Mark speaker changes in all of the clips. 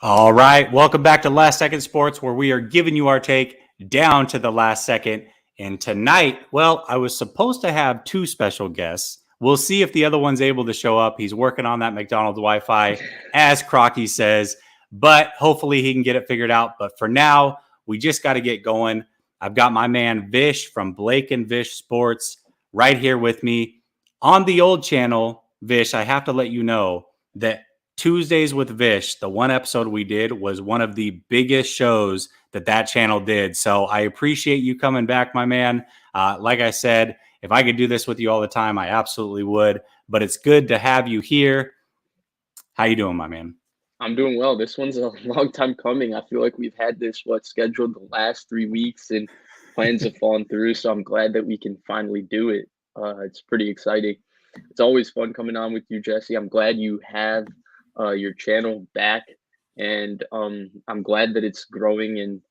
Speaker 1: All right. Welcome back to Last Second Sports, where we are giving you our take down to the last second. And tonight, well, I was supposed to have two special guests. We'll see if the other one's able to show up. He's working on that McDonald's Wi-Fi, as Crocky says, but hopefully he can get it figured out. But for now, we just got to get going. I've got my man Vish from Blake and Vish Sports right here with me. On the old channel, Vish, I have to let you know that Tuesdays with Vish, the one episode we did, was one of the biggest shows that channel did. So I appreciate you coming back, my man. Like I said, if I could do this with you all the time, I absolutely would. But it's good to have you here. How you doing, my man?
Speaker 2: I'm doing well. This one's a long time coming. I feel like we've had this scheduled the last 3 weeks, and plans have fallen through. So I'm glad that we can finally do it. It's pretty exciting. It's always fun coming on with you, Jessie. I'm glad you have your channel back, and I'm glad that it's growing. And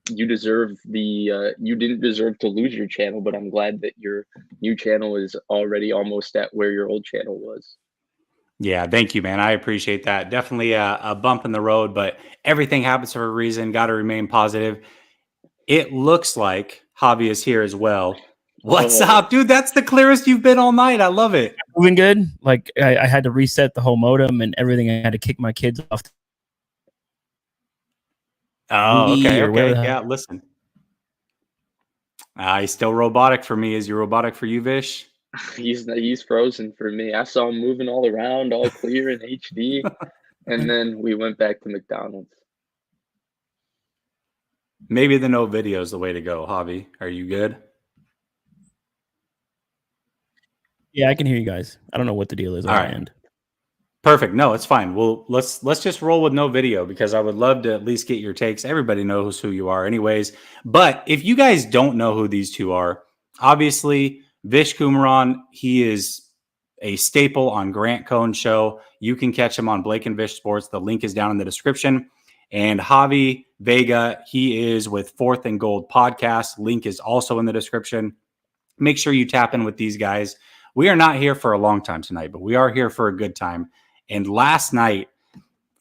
Speaker 2: you didn't deserve to lose your channel, but I'm glad that your new channel is already almost at where your old channel was.
Speaker 1: Yeah, thank you, man. I appreciate that. Definitely a bump in the road, but everything happens for a reason. Got to remain positive. It looks like Javi is here as well. What's up, dude? That's the clearest you've been all night. I love it.
Speaker 3: Moving good. Like I had to reset the whole modem and everything. I had to kick my kids off.
Speaker 1: Oh, okay. Yeah, listen. He's still robotic for me. Is he robotic for you, Vish?
Speaker 2: He's frozen for me. I saw him moving all around, all clear in HD, and then we went back to McDonald's.
Speaker 1: Maybe the no video is the way to go. Javi, are you good?
Speaker 3: Yeah, I can hear you guys. I don't know what the deal is on my end.
Speaker 1: Perfect. No, it's fine. Well, let's just roll with no video, because I would love to at least get your takes. Everybody knows who you are anyways. But if you guys don't know who these two are, obviously Vish Kumaran, he is a staple on Grant Cohn's show. You can catch him on Blake and Vish Sports. The link is down in the description. And Javi Vega, he is with Fourth and Gold podcast. Link is also in the description. Make sure you tap in with these guys. We are not here for a long time tonight, but we are here for a good time. And last night,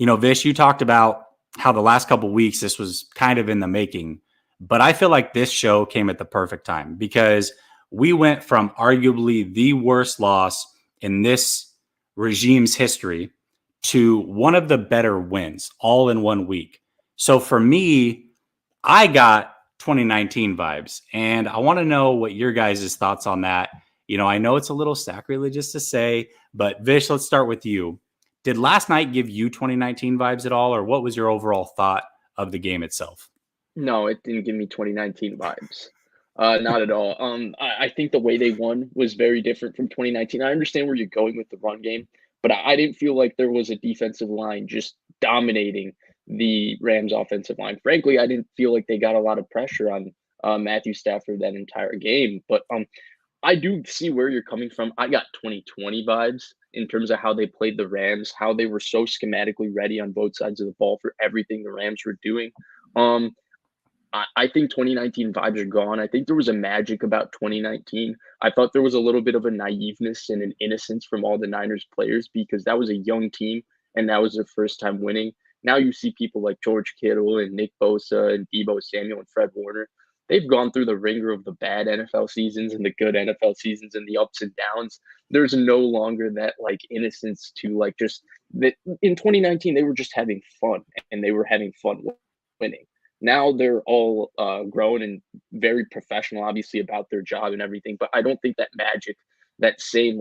Speaker 1: Vish, you talked about how the last couple of weeks, this was kind of in the making. But I feel like this show came at the perfect time, because we went from arguably the worst loss in this regime's history to one of the better wins all in 1 week. So for me, I got 2019 vibes, and I want to know what your guys' thoughts on that. I know it's a little sacrilegious to say, but Vish, let's start with you. Did last night give you 2019 vibes at all, or what was your overall thought of the game itself?
Speaker 2: No, it didn't give me 2019 vibes. Not at all. I think the way they won was very different from 2019. I understand where you're going with the run game, but I didn't feel like there was a defensive line just dominating the Rams offensive line. Frankly, I didn't feel like they got a lot of pressure on Matthew Stafford that entire game. But I do see where you're coming from. I got 2020 vibes in terms of how they played the Rams, how they were so schematically ready on both sides of the ball for everything the Rams were doing. I think 2019 vibes are gone. I think there was a magic about 2019. I thought there was a little bit of a naiveness and an innocence from all the Niners players, because that was a young team and that was their first time winning. Now you see people like George Kittle and Nick Bosa and Deebo Samuel and Fred Warner. They've gone through the ringer of the bad NFL seasons and the good NFL seasons and the ups and downs. There's no longer that innocence to just that. In 2019, they were just having fun, and they were having fun winning. Now they're all grown and very professional, obviously, about their job and everything. But I don't think that magic, that same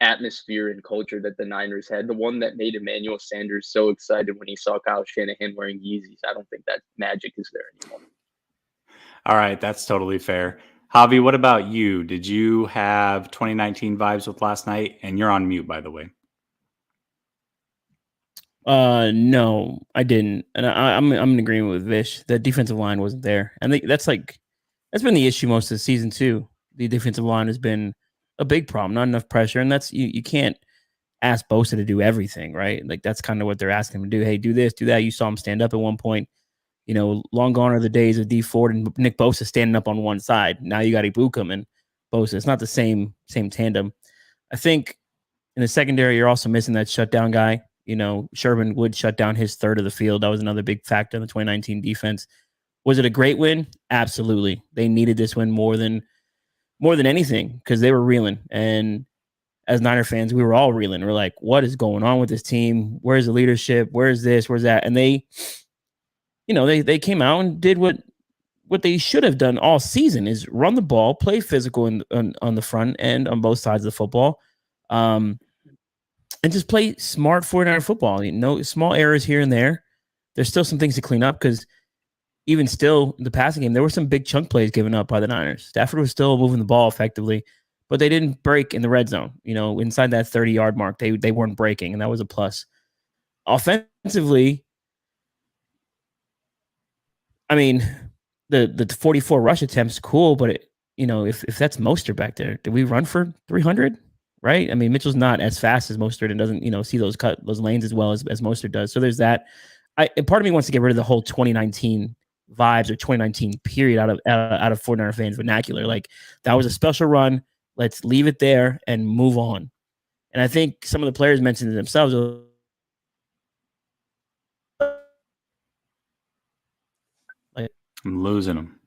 Speaker 2: atmosphere and culture that the Niners had, the one that made Emmanuel Sanders so excited when he saw Kyle Shanahan wearing Yeezys, I don't think that magic is there anymore.
Speaker 1: All right, that's totally fair. Javi, what about you? Did you have 2019 vibes with last night? And you're on mute, by the way.
Speaker 3: No, I didn't. And I'm in agreement with Vish. The defensive line wasn't there. And that's been the issue most of the season too. The defensive line has been a big problem, not enough pressure. And that's, you can't ask Bosa to do everything, right? That's kind of what they're asking him to do. Hey, do this, do that. You saw him stand up at one point. Long gone are the days of D Ford and Nick Bosa standing up on one side. Now you got Ibuka and Bosa. It's not the same tandem. I think in the secondary, you're also missing that shutdown guy. Sherman would shut down his third of the field. That was another big factor in the 2019 defense. Was it a great win? Absolutely. They needed this win more than anything because they were reeling. And as Niner fans, we were all reeling. We're like, what is going on with this team? Where's the leadership? Where's this? Where's that? And they came out and did what they should have done all season, is run the ball, play physical on the front end on both sides of the football, and just play smart 49er football. Small errors here and there. There's still some things to clean up because even still, in the passing game, there were some big chunk plays given up by the Niners. Stafford was still moving the ball effectively, but they didn't break in the red zone. Inside that 30-yard mark, they weren't breaking, and that was a plus. Offensively, I mean, the 44 rush attempts, cool, but if that's Mostert back there, did we run for 300? Right? I mean, Mitchell's not as fast as Mostert and doesn't see those lanes as well as Mostert does. So there's that. And part of me wants to get rid of the whole 2019 vibes or 2019 period out of 49er fans vernacular. Like, that was a special run. Let's leave it there and move on. And I think some of the players mentioned it themselves.
Speaker 1: I'm losing them.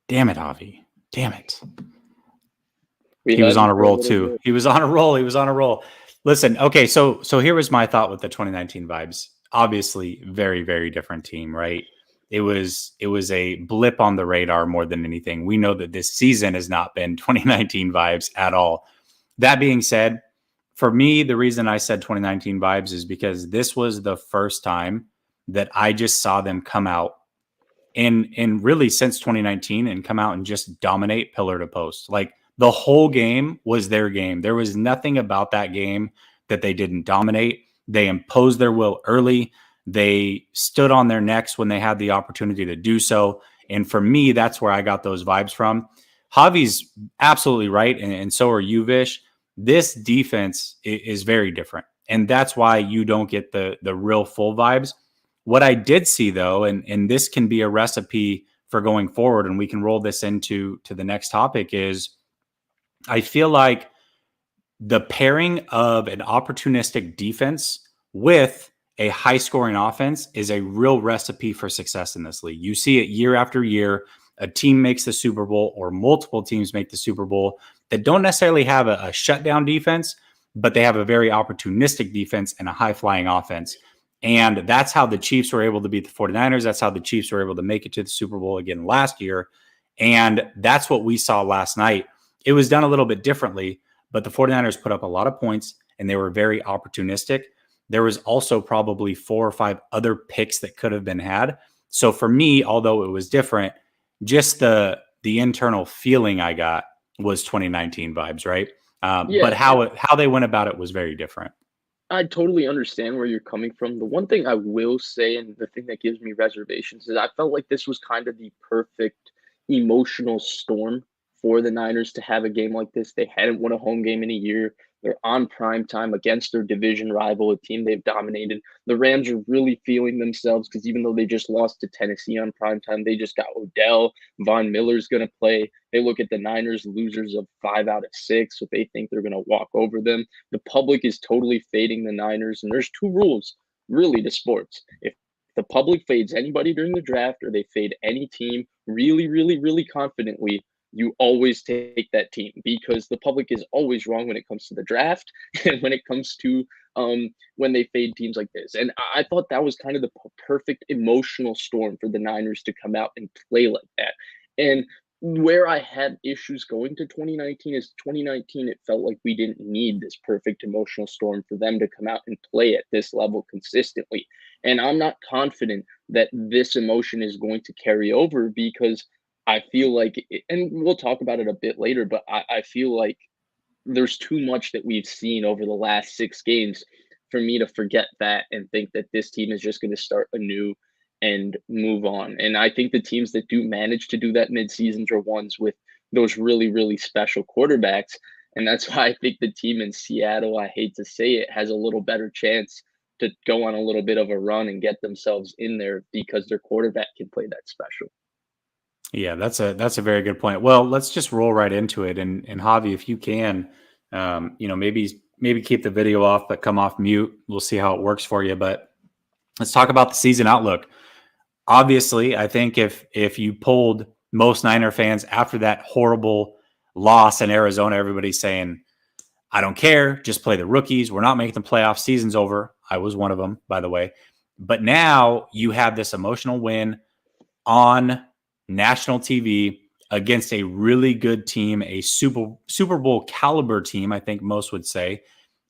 Speaker 1: Damn it, Javi. Damn it. He was on a roll too. He was on a roll. Listen, okay, so here was my thought with the 2019 vibes. Obviously, very, very different team, right? It was a blip on the radar more than anything. We know that this season has not been 2019 vibes at all. That being said, for me, the reason I said 2019 vibes is because this was the first time that I just saw them come out and really since 2019 and come out and just dominate pillar to post. Like, the whole game was their game. There was nothing about that game that they didn't dominate. They imposed their will early. They stood on their necks when they had the opportunity to do so. And for me, that's where I got those vibes from. Javi's absolutely right, and so are you, Vish. This defense is very different, and that's why you don't get the real full vibes. What I did see, though, and this can be a recipe for going forward, and we can roll this into the next topic, is I feel like the pairing of an opportunistic defense with a high-scoring offense is a real recipe for success in this league. You see it year after year. A team makes the Super Bowl, or multiple teams make the Super Bowl, that don't necessarily have a shutdown defense, but they have a very opportunistic defense and a high-flying offense. And that's how the Chiefs were able to beat the 49ers. That's how the Chiefs were able to make it to the Super Bowl again last year. And that's what we saw last night. It was done a little bit differently, but the 49ers put up a lot of points, and they were very opportunistic. There was also probably 4 or 5 other picks that could have been had. So for me, although it was different, just the internal feeling I got was 2019 vibes, right? But how they went about it was very different.
Speaker 2: I totally understand where you're coming from. The one thing I will say, and the thing that gives me reservations, is I felt like this was kind of the perfect emotional storm for the Niners to have a game like this. They hadn't won a home game in a year. They're on prime time against their division rival, a team they've dominated. The Rams are really feeling themselves because even though they just lost to Tennessee on prime time, they just got Odell. Von Miller's going to play. They look at the Niners, losers of 5 out of 6, so they think they're going to walk over them. The public is totally fading the Niners, and there's 2 rules, really, to sports. If the public fades anybody during the draft, or they fade any team really, really, really confidently, you always take that team, because the public is always wrong when it comes to the draft and when it comes to when they fade teams like this. And I thought that was kind of the perfect emotional storm for the Niners to come out and play like that. And where I had issues going to 2019 is 2019, it felt like we didn't need this perfect emotional storm for them to come out and play at this level consistently. And I'm not confident that this emotion is going to carry over, because I feel like, and we'll talk about it a bit later, but I feel like there's too much that we've seen over the last 6 games for me to forget that and think that this team is just going to start anew and move on. And I think the teams that do manage to do that mid-seasons are ones with those really, really special quarterbacks. And that's why I think the team in Seattle, I hate to say it, has a little better chance to go on a little bit of a run and get themselves in there, because their quarterback can play that special.
Speaker 1: Yeah, that's a very good point. Well, let's just roll right into it. And Javi, if you can, Maybe keep the video off, but come off mute. We'll see how it works for you. But let's talk about the season outlook. Obviously, I think if you polled most Niner fans after that horrible loss in Arizona, everybody's saying, I don't care, just play the rookies. We're not making the playoffs. Season's over. I was one of them, by the way. But now you have this emotional win on national TV against a really good team, a Super Bowl caliber team, I think most would say.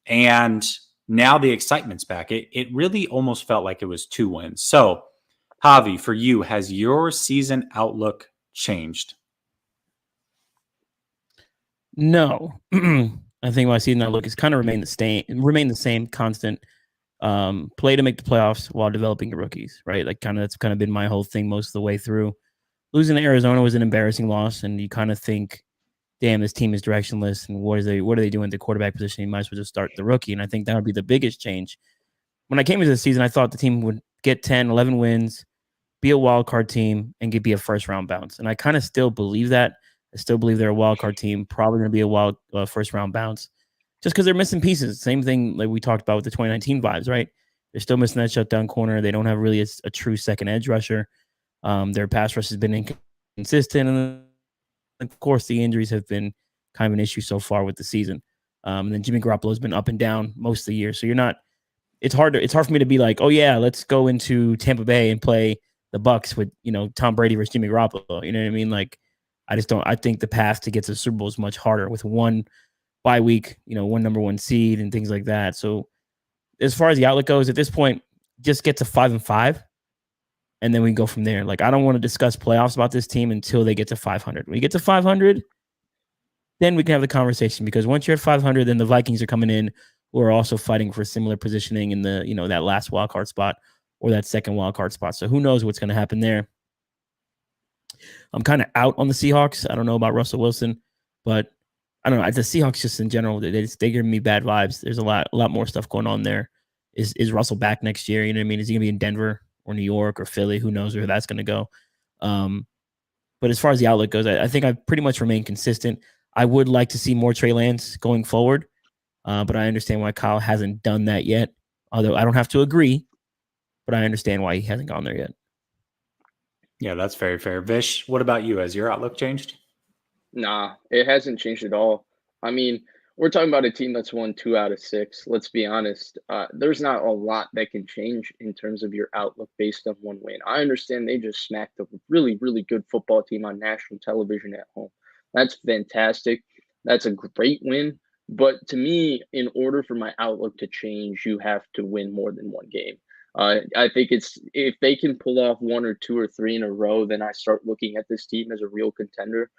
Speaker 1: And now the excitement's back. It really almost felt like it was 2 wins. So, Javi, for you, has your season outlook changed?
Speaker 3: No. I think my season outlook has kind of remained the same, constant. Play to make the playoffs while developing your rookies, right? Like that's kind of been my whole thing most of the way through. Losing to Arizona was an embarrassing loss, and you kind of think, damn, this team is directionless, and what are they doing at the quarterback position? You might as well just start the rookie. And I think that would be the biggest change. When I came into the season, I thought the team would get 10, 11 wins, be a wild card team, and be a first round bounce. And I kind of still believe that. I still believe they're a wild card team, probably going to be a wild first round bounce, just because they're missing pieces. Same thing like we talked about with the 2019 vibes, right? They're still missing that shutdown corner. They don't have really a true second edge rusher. Their pass rush has been inconsistent, and of course, the injuries have been kind of an issue so far with the season. And then Jimmy Garoppolo has been up and down most of the year, so you're not. It's hard for me to be like, oh yeah, let's go into Tampa Bay and play the Bucs with Tom Brady versus Jimmy Garoppolo. You know what I mean? Like, I just don't. I think the path to get to the Super Bowl is much harder with one bye week, one number 1 seed and things like that. So as far as the outlook goes, at this point, just get to 5-5, and then we can go from there. Like, I don't want to discuss playoffs about this team until they get to 500. When you get to 500, then we can have the conversation, because once you're at 500, then the Vikings are coming in, who are also fighting for similar positioning in the that last wild card spot or that second wild card spot. So who knows what's going to happen there. I'm kind of out on the Seahawks. I don't know about Russell Wilson, but I don't know. The Seahawks just in general, they give me bad vibes. There's a lot more stuff going on there. Is Russell back next year? You know what I mean? Is he going to be in Denver or New York or Philly? Who knows where that's going to go? But as far as the outlook goes, I think I've pretty much remained consistent. I would like to see more Trey Lance going forward, but I understand why Kyle hasn't done that yet. Although I don't have to agree, but I understand why he hasn't gone there yet.
Speaker 1: Yeah, that's very fair. Vish, what about you? Has your outlook changed?
Speaker 2: Nah, it hasn't changed at all. I mean, we're talking about a team that's won 2 out of 6. Let's be honest. There's not a lot that can change in terms of your outlook based on 1 win. I understand they just smacked a really, really good football team on national television at home. That's fantastic. That's a great win. But to me, in order for my outlook to change, you have to win more than 1 game. I think if they can pull off 1 or 2 or 3 in a row, then I start looking at this team as a real contender.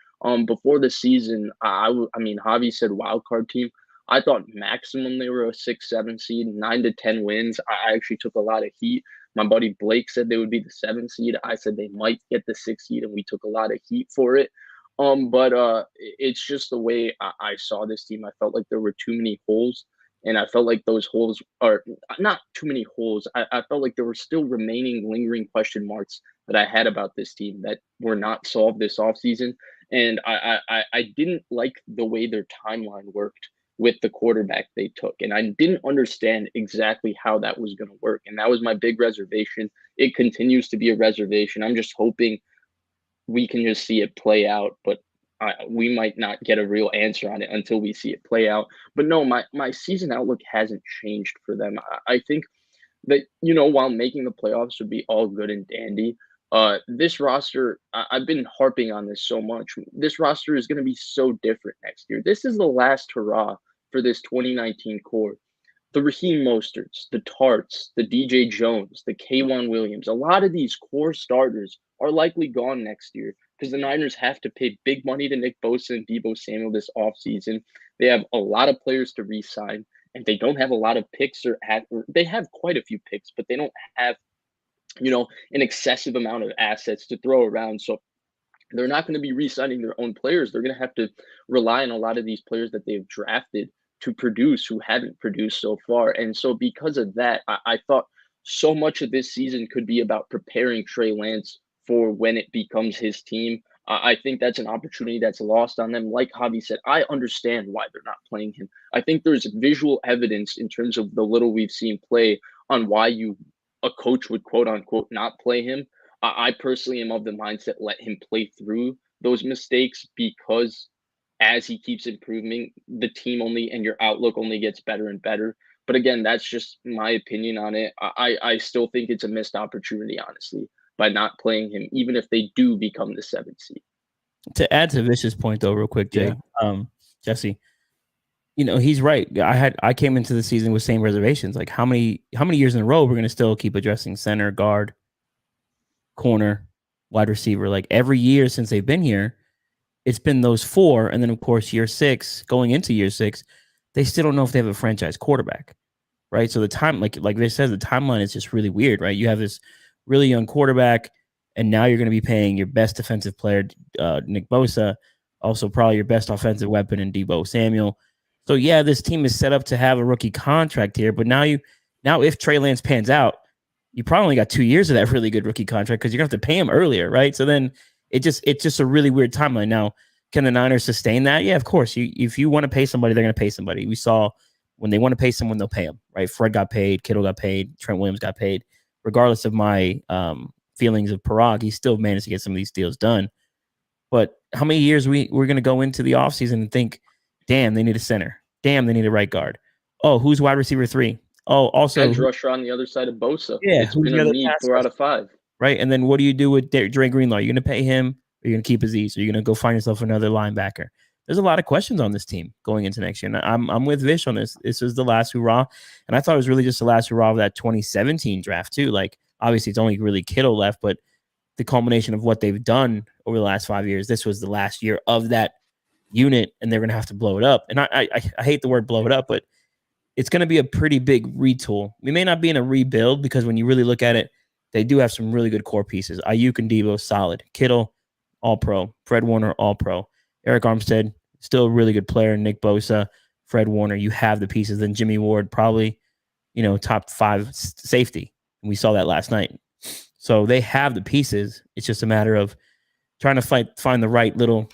Speaker 2: Before the season, I mean, Javi said wild card team. I thought maximum they were a 6-7 seed, 9 to 10 wins. I actually took a lot of heat. My buddy Blake said they would be the 7 seed. I said they might get the 6 seed, and we took a lot of heat for it. But it's just the way I saw this team. I felt like there were too many holes. And I felt like those holes are not too many holes. I felt like there were still remaining lingering question marks that I had about this team that were not solved this offseason. And I didn't like the way their timeline worked with the quarterback they took. And I didn't understand exactly how that was going to work. And that was my big reservation. It continues to be a reservation. I'm just hoping we can just see it play out. But we might not get a real answer on it until we see it play out. But no, my season outlook hasn't changed for them. I think that, while making the playoffs would be all good and dandy, this roster, I've been harping on this so much. This roster is going to be so different next year. This is the last hurrah for this 2019 core. The Raheem Mosterts, the Tarts, the DJ Jones, the K'Wan Williams, a lot of these core starters are likely gone next year because the Niners have to pay big money to Nick Bosa and Deebo Samuel this offseason. They have a lot of players to re-sign, and they don't have a lot of picks or they have quite a few picks, but they don't have, an excessive amount of assets to throw around. So they're not going to be re-signing their own players. They're going to have to rely on a lot of these players that they've drafted to produce who haven't produced so far. And so because of that, I thought so much of this season could be about preparing Trey Lance for when it becomes his team. I think that's an opportunity that's lost on them. Like Javi said, I understand why they're not playing him. I think there's visual evidence in terms of the little we've seen play on why a coach would quote unquote not play him. I personally am of the mindset let him play through those mistakes because as he keeps improving, the team only and your outlook only gets better and better. But again, that's just my opinion on it. I still think it's a missed opportunity, honestly, by not playing him, even if they do become the 7th seed.
Speaker 3: To add to Vish's point, though, real quick, Jay, Jesse, he's right. I came into the season with same reservations. Like how many years in a row we're going to still keep addressing center, guard, corner, wide receiver? Like every year since they've been here, it's been those 4, and then of course year 6, going into year 6, they still don't know if they have a franchise quarterback, right? So the time, like Vish says, the timeline is just really weird, right? You have this really young quarterback, and now you're going to be paying your best defensive player, Nick Bosa, also probably your best offensive weapon in Deebo Samuel. So yeah, this team is set up to have a rookie contract here, but now if Trey Lance pans out, you probably only got 2 years of that really good rookie contract because you're gonna have to pay him earlier, right? So then it's just a really weird timeline. Now, can the Niners sustain that? Yeah, of course. If you want to pay somebody, they're gonna pay somebody. We saw when they want to pay someone, they'll pay them, right? Fred got paid, Kittle got paid, Trent Williams got paid. Regardless of my feelings of Parag, he still managed to get some of these deals done. But how many years we're going to go into the offseason and think, damn, they need a center. Damn, they need a right guard. Oh, who's wide receiver 3? Oh, also
Speaker 2: edge rusher on the other side of Bosa.
Speaker 3: Yeah,
Speaker 2: it's been a need 4 out of 5.
Speaker 3: Right, and then what do you do with Dre Greenlaw? Are you going to pay him? Or are you going to keep Aziz? Or are you going to go find yourself another linebacker? There's a lot of questions on this team going into next year. And I'm with Vish on this. This is the last hurrah. And I thought it was really just the last hurrah of that 2017 draft, too. Like, obviously, it's only really Kittle left, but the culmination of what they've done over the last 5 years, this was the last year of that unit, and they're going to have to blow it up. And I hate the word blow it up, but it's going to be a pretty big retool. We may not be in a rebuild because when you really look at it, they do have some really good core pieces. Ayuk and Deebo, solid. Kittle, all-pro. Fred Warner, all-pro. Eric Armstead, still a really good player. Nick Bosa, Fred Warner, you have the pieces. Then Jimmy Ward, probably, top 5 safety. And we saw that last night. So they have the pieces. It's just a matter of trying to find the right little,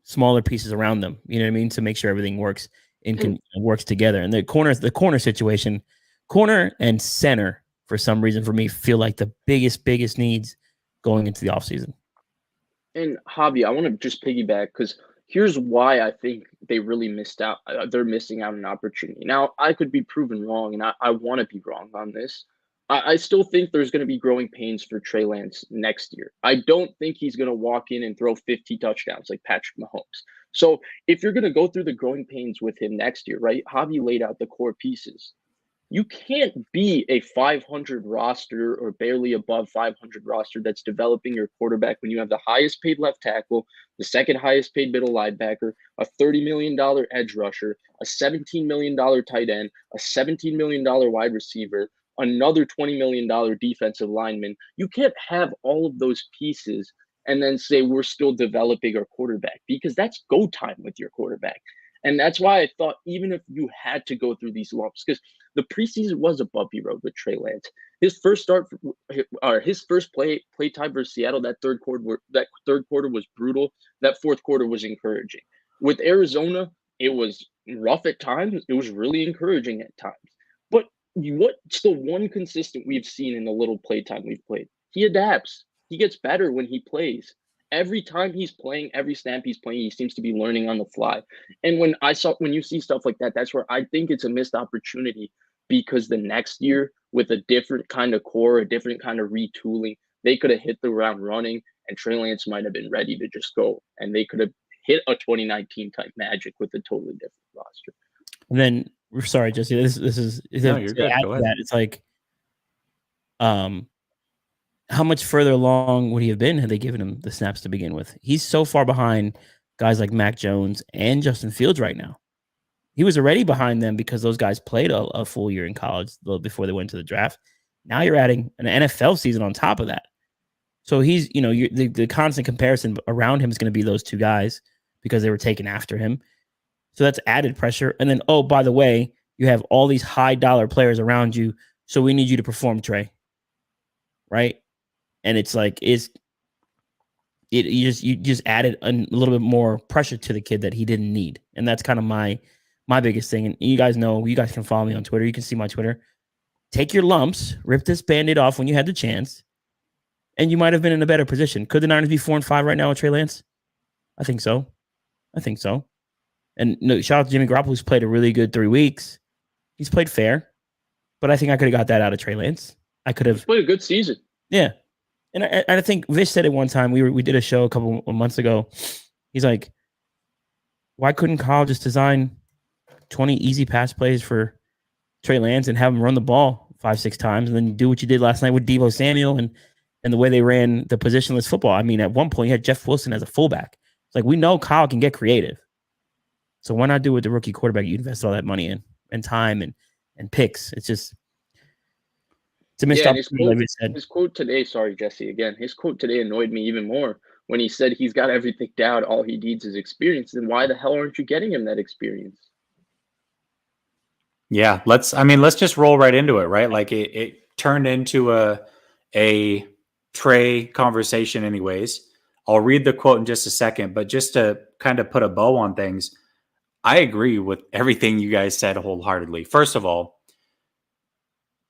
Speaker 3: smaller pieces around them. You know what I mean? To make sure everything works works together. And the corner situation, corner and center, for some reason, for me, feel like the biggest needs going into the offseason.
Speaker 2: And Javi, I want to just piggyback because here's why I think they really missed out. They're missing out on an opportunity. Now, I could be proven wrong, and I want to be wrong on this. I still think there's going to be growing pains for Trey Lance next year. I don't think he's going to walk in and throw 50 touchdowns like Patrick Mahomes. So if you're going to go through the growing pains with him next year, right, Javi laid out the core pieces. You can't be a 500 roster or barely above 500 roster that's developing your quarterback when you have the highest paid left tackle, the second highest paid middle linebacker, a $30 million edge rusher, a $17 million tight end, a $17 million wide receiver, another $20 million defensive lineman. You can't have all of those pieces and then say we're still developing our quarterback because that's go time with your quarterback. And that's why I thought even if you had to go through these lumps, because the preseason was a bumpy road with Trey Lance. His first play time versus Seattle, that third quarter was brutal. That fourth quarter was encouraging. With Arizona, it was rough at times. It was really encouraging at times. But what's the one consistent we've seen in the little play time we've played? He adapts. He gets better when he plays. Every time he's playing, every snap he's playing, he seems to be learning on the fly. And when you see stuff like that, that's where I think it's a missed opportunity because the next year with a different kind of core, a different kind of retooling, they could have hit the ground running and Trey Lance might have been ready to just go. And they could have hit a 2019 type magic with a totally different roster.
Speaker 3: And then, sorry, Jesse, this is
Speaker 1: no, you're good. Go ahead.
Speaker 3: It's like, how much further along would he have been had they given him the snaps to begin with? He's so far behind guys like Mac Jones and Justin Fields right now. He was already behind them because those guys played a full year in college before they went to the draft. Now you're adding an NFL season on top of that. So he's, the constant comparison around him is going to be those two guys because they were taken after him. So that's added pressure. And then, oh, by the way, you have all these high dollar players around you. So we need you to perform, Trey. Right? And it's like, you just added a little bit more pressure to the kid that he didn't need, and that's kind of my biggest thing. And you guys know, you guys can follow me on Twitter. You can see my Twitter. Take your lumps, rip this Band-Aid off when you had the chance, and you might have been in a better position. Could the Niners be 4-5 right now with Trey Lance? I think so. And no, shout out to Jimmy Garoppolo, who's played a really good 3 weeks. He's played fair, but I think I could have got that out of Trey Lance. I could have
Speaker 2: played a good season.
Speaker 3: Yeah. And I think Vish said it one time. We did a show a couple of months ago. He's like, why couldn't Kyle just design 20 easy pass plays for Trey Lance and have him run the ball 5-6 times, and then do what you did last night with Deebo Samuel and the way they ran the positionless football? I mean, at one point, you had Jeff Wilson as a fullback. It's like, we know Kyle can get creative. So why not do it with the rookie quarterback you invested all that money in and time and picks? It's just, it's a missed opportunity, like we said.
Speaker 2: His quote today, sorry, Jesse, again, his quote today annoyed me even more when he said he's got everything down, all he needs is experience. Then why the hell aren't you getting him that experience?
Speaker 1: Yeah, let's just roll right into it, right? Like it turned into a Trey conversation anyways. I'll read the quote in just a second, but just to kind of put a bow on things, I agree with everything you guys said wholeheartedly. First of all,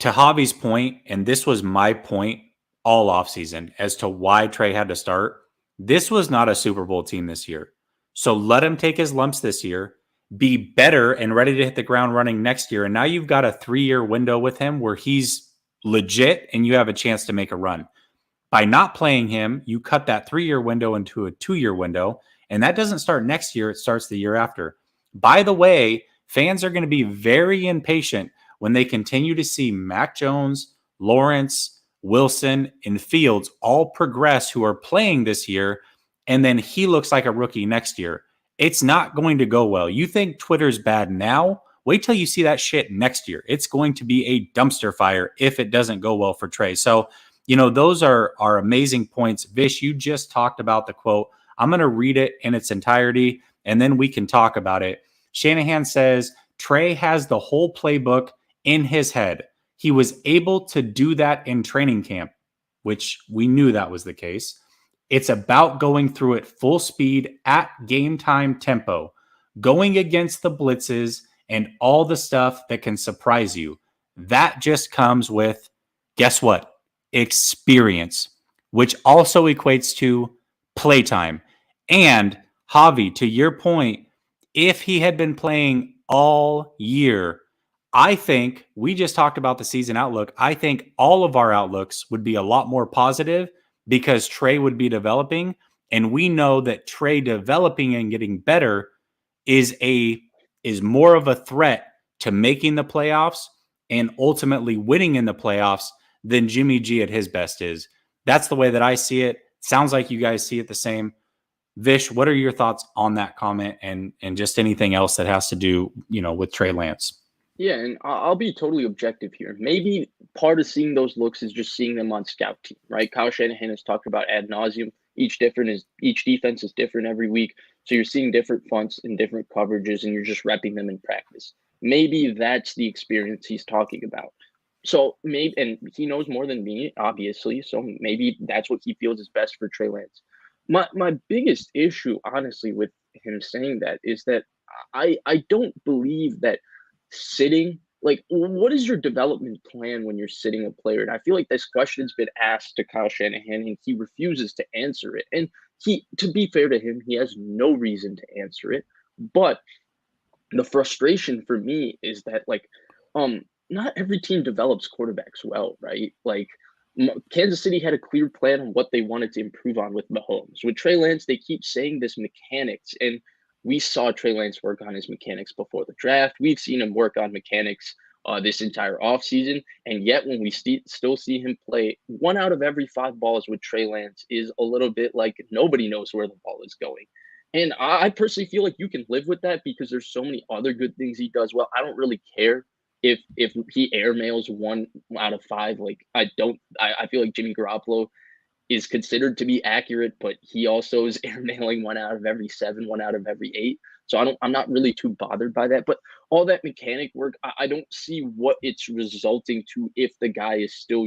Speaker 1: to Javi's point, and this was my point all offseason as to why Trey had to start, this was not a Super Bowl team this year. So let him take his lumps this year, be better and ready to hit the ground running next year. And now you've got a 3-year window with him where he's legit and you have a chance to make a run. By not playing him, you cut that 3-year window into a 2-year window. And that doesn't start next year. It starts the year after. By the way, fans are going to be very impatient when they continue to see Mac Jones, Lawrence, Wilson, and Fields all progress who are playing this year, and then he looks like a rookie next year. It's not going to go well. You think Twitter's bad now? Wait till you see that shit next year. It's going to be a dumpster fire if it doesn't go well for Trey. So, those are amazing points. Vish, you just talked about the quote. I'm going to read it in its entirety, and then we can talk about it. Shanahan says, Trey has the whole playbook in his head. He was able to do that in training camp, which we knew that was the case. It's about going through it full speed at game time tempo, going against the blitzes and all the stuff that can surprise you. That just comes with, guess what? Experience, which also equates to playtime. And Javi, to your point, if he had been playing all year, I think we just talked about the season outlook. I think all of our outlooks would be a lot more positive because Trey would be developing. And we know that Trey developing and getting better is more of a threat to making the playoffs and ultimately winning in the playoffs than Jimmy G at his best is. That's the way that I see it. Sounds like you guys see it the same. Vish, what are your thoughts on that comment and just anything else that has to do, with Trey Lance?
Speaker 2: Yeah, and I'll be totally objective here. Maybe part of seeing those looks is just seeing them on scout team, right? Kyle Shanahan has talked about ad nauseum. Each defense is different every week. So you're seeing different fronts and different coverages, and you're just repping them in practice. Maybe that's the experience he's talking about. So maybe, and he knows more than me, obviously. So maybe that's what he feels is best for Trey Lance. My biggest issue, honestly, with him saying that is that I don't believe that sitting, like, what is your development plan when you're sitting a player? And I feel like this question's been asked to Kyle Shanahan and he refuses to answer it. And to be fair to him, he has no reason to answer it. But the frustration for me is that, like, not every team develops quarterbacks well, right? Like, Kansas City had a clear plan on what they wanted to improve on with Mahomes. With Trey Lance, they keep saying this mechanics, and we saw Trey Lance work on his mechanics before the draft. We've seen him work on mechanics this entire offseason, and yet when we still see him play, 1 out of every 5 balls with Trey Lance is a little bit like nobody knows where the ball is going. And I personally feel like you can live with that because there's so many other good things he does well. I don't really care if he airmails 1 out of 5. Like, I feel like Jimmy Garoppolo is considered to be accurate, but he also is airmailing 1 out of every 7, 1 out of every 8. So I'm not really too bothered by that. But all that mechanic work, I don't see what it's resulting to if the guy is still,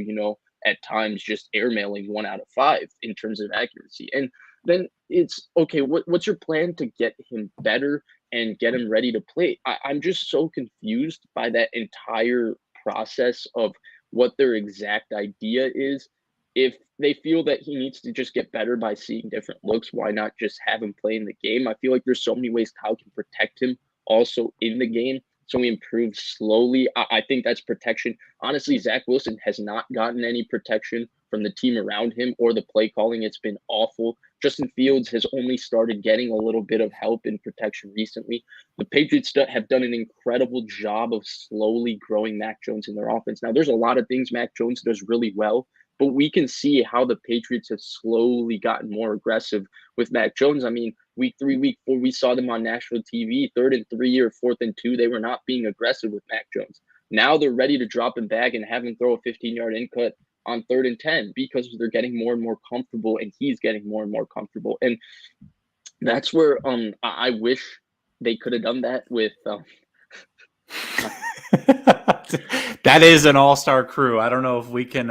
Speaker 2: at times just airmailing 1 out of 5 in terms of accuracy. And then it's okay, what's your plan to get him better and get him ready to play? I'm just so confused by that entire process of what their exact idea is. If they feel that he needs to just get better by seeing different looks, why not just have him play in the game? I feel like there's so many ways Kyle can protect him also in the game, so he improves slowly. I think that's protection. Honestly, Zach Wilson has not gotten any protection from the team around him or the play calling. It's been awful. Justin Fields has only started getting a little bit of help in protection recently. The Patriots have done an incredible job of slowly growing Mac Jones in their offense. Now, there's a lot of things Mac Jones does really well, but we can see how the Patriots have slowly gotten more aggressive with Mac Jones. I mean, week 3, week 4, we saw them on national TV, 3rd and 3 or 4th and 2. They were not being aggressive with Mac Jones. Now they're ready to drop him back and have him throw a 15-yard in cut on 3rd and 10 because they're getting more and more comfortable, and he's getting more and more comfortable. And that's where I wish they could have done that with
Speaker 1: that is an all-star crew. I don't know if we can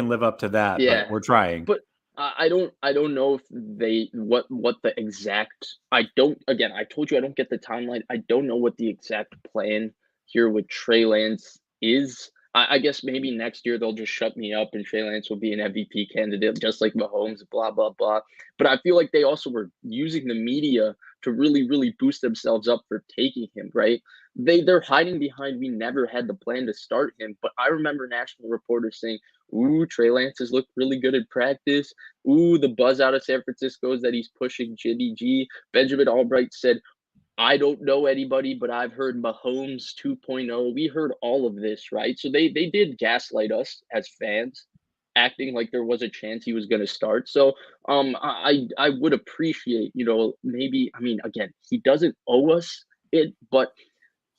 Speaker 1: live up to that,
Speaker 2: Yeah.
Speaker 1: but we're trying.
Speaker 2: But I don't know if they what the exact I told you I don't get the timeline. I don't know what the exact plan here with Trey Lance is. I guess maybe next year they'll just shut me up and Trey Lance will be an MVP candidate just like Mahomes, blah blah blah. But I feel like they also were using the media to really, really boost themselves up for taking him, right? They're hiding behind we never had the plan to start him. But I remember national reporters saying, ooh, Trey Lance has looked really good in practice. Ooh, the buzz out of San Francisco is that he's pushing Jimmy G. Benjamin Albright said, I don't know anybody, but I've heard Mahomes 2.0. We heard all of this, right? So they did gaslight us as fans, acting like there was a chance he was going to start. So I would appreciate, maybe, I mean, again, he doesn't owe us it, but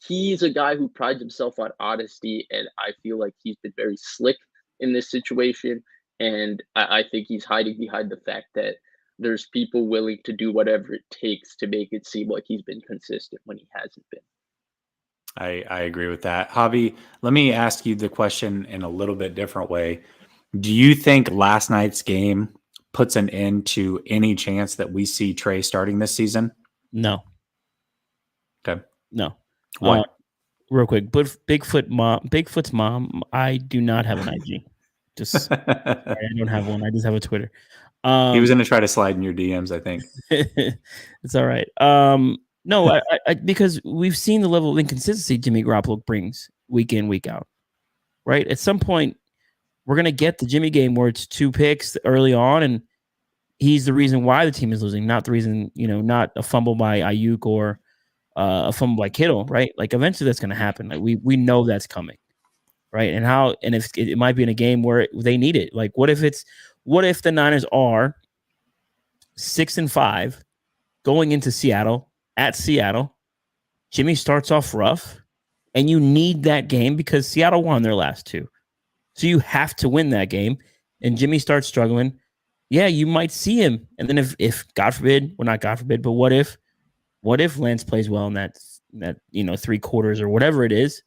Speaker 2: he's a guy who prides himself on honesty, and I feel like he's been very slick in this situation. And I think he's hiding behind the fact that there's people willing to do whatever it takes to make it seem like he's been consistent when he hasn't been.
Speaker 1: I agree with that. Javi, let me ask you the question in a little bit different way. Do you think last night's game puts an end to any chance that we see Trey starting this season?
Speaker 3: No.
Speaker 1: Okay.
Speaker 3: No.
Speaker 1: What?
Speaker 3: Real quick, but Bigfoot's mom. I do not have an IG. Just sorry, I don't have one. I just have a Twitter.
Speaker 1: He was going to try to slide in your DMs, I think.
Speaker 3: It's all right. No, I because we've seen the level of inconsistency Jimmy Garoppolo brings week in, week out. Right? At some point, we're going to get the Jimmy game where it's 2 picks early on, and he's the reason why the team is losing, not the reason, not a fumble by Ayuk or a fumble by Kittle, right? Like eventually that's going to happen. Like we know that's coming, right? And if it might be in a game where they need it. Like what if the Niners are 6-5 going into Seattle at Seattle? Jimmy starts off rough, and you need that game because Seattle won their last 2, so you have to win that game. And Jimmy starts struggling. Yeah, you might see him, and then if God forbid, well not God forbid, but what if Lance plays well in that 3 quarters or whatever it is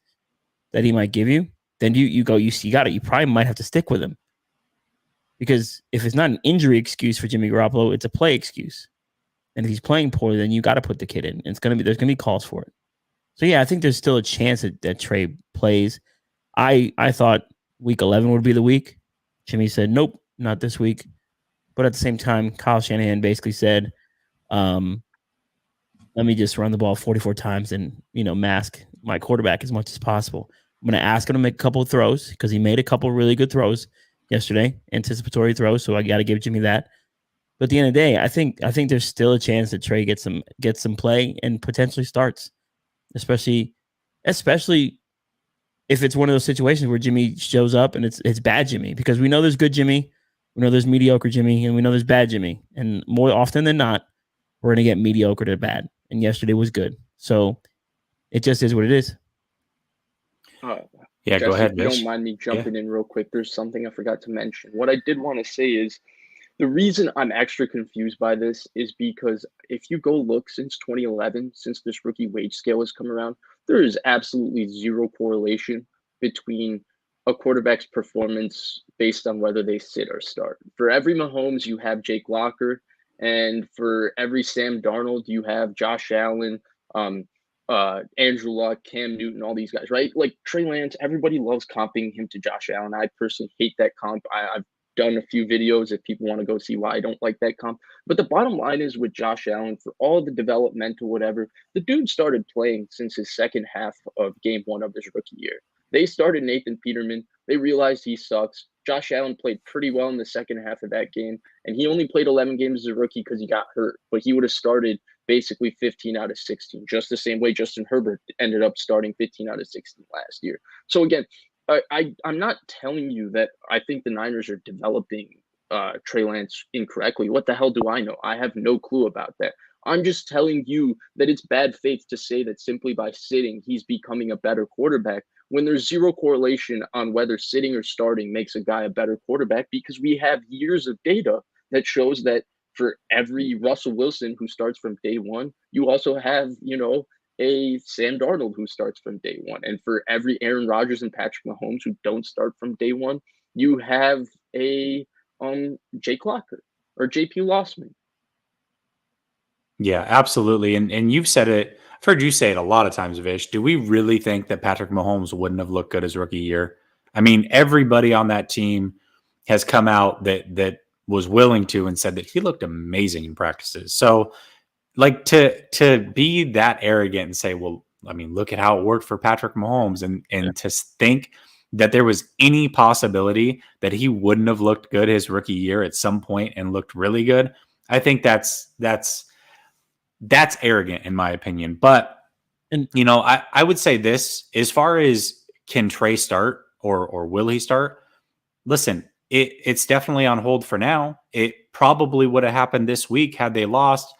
Speaker 3: that he might give you, then you probably might have to stick with him. Because if it's not an injury excuse for Jimmy Garoppolo, it's a play excuse. And if he's playing poorly, then you got to put the kid in. And there's gonna be calls for it. So yeah, I think there's still a chance that Trey plays. I thought week 11 would be the week. Jimmy said, nope, not this week. But at the same time, Kyle Shanahan basically said, let me just run the ball 44 times and, mask my quarterback as much as possible. I'm going to ask him to make a couple of throws because he made a couple of really good throws yesterday, anticipatory throws. So I got to give Jimmy that. But at the end of the day, I think there's still a chance that Trey gets some play and potentially starts, especially if it's one of those situations where Jimmy shows up and it's bad Jimmy, because we know there's good Jimmy, we know there's mediocre Jimmy, and we know there's bad Jimmy. And more often than not, we're going to get mediocre to bad. And yesterday was good. So it just is what it is.
Speaker 1: Yeah,
Speaker 2: Jesse,
Speaker 1: go ahead,
Speaker 2: if you
Speaker 1: Vish.
Speaker 2: don't mind me jumping in real quick, there's something I forgot to mention. What I did want to say is the reason I'm extra confused by this is because if you go look since 2011, since this rookie wage scale has come around, there is absolutely zero correlation between a quarterback's performance based on whether they sit or start. For every Mahomes, you have Jake Locker, and for every Sam Darnold, you have Josh Allen, Andrew Luck, Cam Newton, all these guys, right? Like Trey Lance, everybody loves comping him to Josh Allen. I personally hate that comp. I've done a few videos if people want to go see why I don't like that comp. But the bottom line is with Josh Allen, for all the developmental whatever, the dude started playing since his second half of game one of his rookie year. They started Nathan Peterman. They realized he sucks. Josh Allen played pretty well in the second half of that game, and he only played 11 games as a rookie because he got hurt. But he would have started basically 15 out of 16, just the same way Justin Herbert ended up starting 15 out of 16 last year. So again, I'm not telling you that I think the Niners are developing Trey Lance incorrectly. What the hell do I know? I have no clue about that. I'm just telling you that it's bad faith to say that simply by sitting, he's becoming a better quarterback when there's zero correlation on whether sitting or starting makes a guy a better quarterback, because we have years of data that shows that for every Russell Wilson who starts from day one, you also have, a Sam Darnold who starts from day one. And for every Aaron Rodgers and Patrick Mahomes who don't start from day one, you have a Jake Locker or JP Lossman.
Speaker 1: Yeah, absolutely. And you've said it. I've heard you say it a lot of times, Vish. Do we really think that Patrick Mahomes wouldn't have looked good his rookie year? I mean, everybody on that team has come out that was willing to and said that he looked amazing in practices. So, like to be that arrogant and say, well, I mean, look at how it worked for Patrick Mahomes, and to think that there was any possibility that he wouldn't have looked good his rookie year at some point and looked really good. I think that's arrogant in my opinion. But I would say this, as far as can Trey start or will he start? Listen, it's definitely on hold for now. It probably would have happened this week had they lost,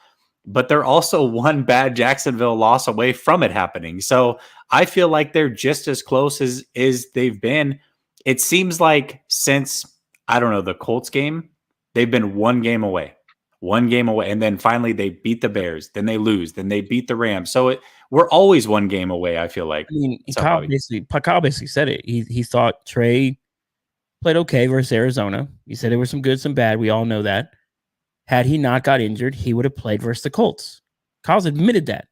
Speaker 1: but they're also one bad Jacksonville loss away from it happening. So I feel like they're just as close as they've been. It seems like since, I don't know, the Colts game, they've been one game away. And then finally they beat the Bears. Then they lose. Then they beat the Rams. So we're always one game away, I feel like.
Speaker 3: I mean, Kyle basically said it. He thought Trey played okay versus Arizona. He said there was some good, some bad. We all know that. Had he not got injured, he would have played versus the Colts. Kyle's admitted that.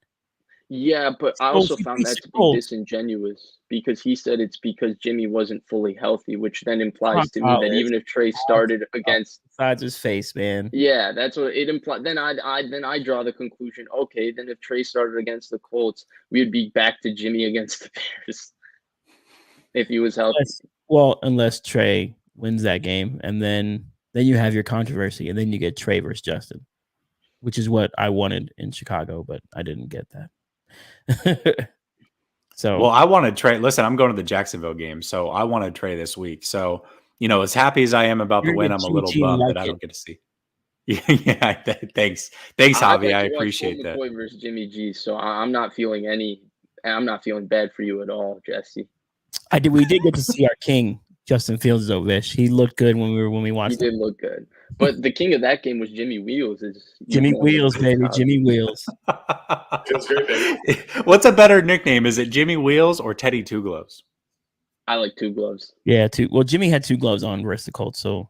Speaker 2: Yeah, but I also found that to be disingenuous because he said it's because Jimmy wasn't fully healthy, which then implies to me that even if Trey started against
Speaker 3: besides his face, man.
Speaker 2: Yeah, that's what it implies. Then I draw the conclusion. Okay, then if Trey started against the Colts, we would be back to Jimmy against the Bears if he was healthy.
Speaker 3: Unless Trey wins that game, and then you have your controversy, and then you get Trey versus Justin, which is what I wanted in Chicago, but I didn't get that.
Speaker 1: Well, I wanted Trey. Listen, I'm going to the Jacksonville game, so I wanted Trey this week. So, as happy as I am about the win, I'm a little bummed that I don't get to see. Yeah, thanks, Javi. I appreciate that.
Speaker 2: Versus Jimmy G. So I'm not feeling bad for you at all, Jesse.
Speaker 3: We did get to see our king, Justin Fields, though, Vish. He looked good when we watched.
Speaker 2: He did look good, but the king of that game was Jimmy Wheels.
Speaker 3: Jimmy Wheels, baby, Jimmy Wheels.
Speaker 1: Feels great, baby. What's a better nickname? Is it Jimmy Wheels or Teddy Two Gloves?
Speaker 2: I like Two Gloves.
Speaker 3: Yeah, Well, Jimmy had 2 gloves on versus the Colts, so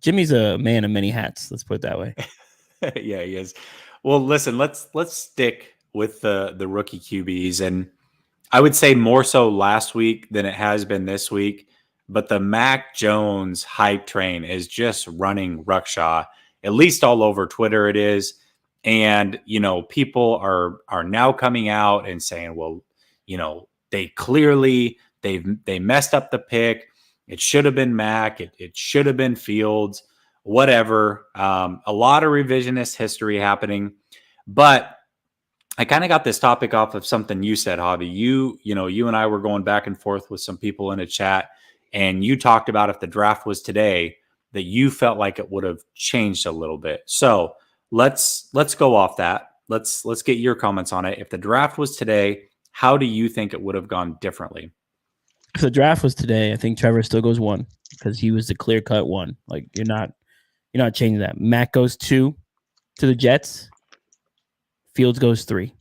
Speaker 3: Jimmy's a man of many hats. Let's put it that way.
Speaker 1: Yeah, he is. Well, listen, let's stick with the rookie QBs, and I would say more so last week than it has been this week. But the Mac Jones hype train is just running rucksaw, at least all over Twitter it is. And, people are now coming out and saying, well, they clearly, they messed up the pick. It should have been Mac. It should have been Fields, whatever. A lot of revisionist history happening. But I kind of got this topic off of something you said, Javi. You and I were going back and forth with some people in a chat. And you talked about if the draft was today, that you felt like it would have changed a little bit. So let's go off that. Let's get your comments on it. If the draft was today, how do you think it would have gone differently?
Speaker 3: If the draft was today, I think Trevor still goes 1 because he was the clear-cut 1. Like you're not changing that. Mac goes 2 to the Jets. Fields goes 3.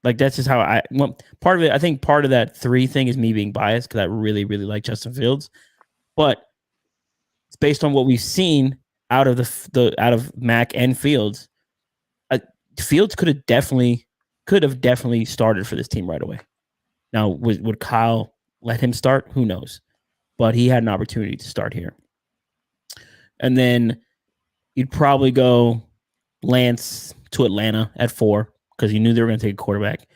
Speaker 3: Like that's just how part of it. I think part of that 3 thing is me being biased because I really, really like Justin Fields, but it's based on what we've seen out of out of Mac and Fields. Fields could have definitely started for this team right away. Now, would Kyle let him start? Who knows? But he had an opportunity to start here. And then you'd probably go Lance to Atlanta at 4 because you knew they were going to take a quarterback.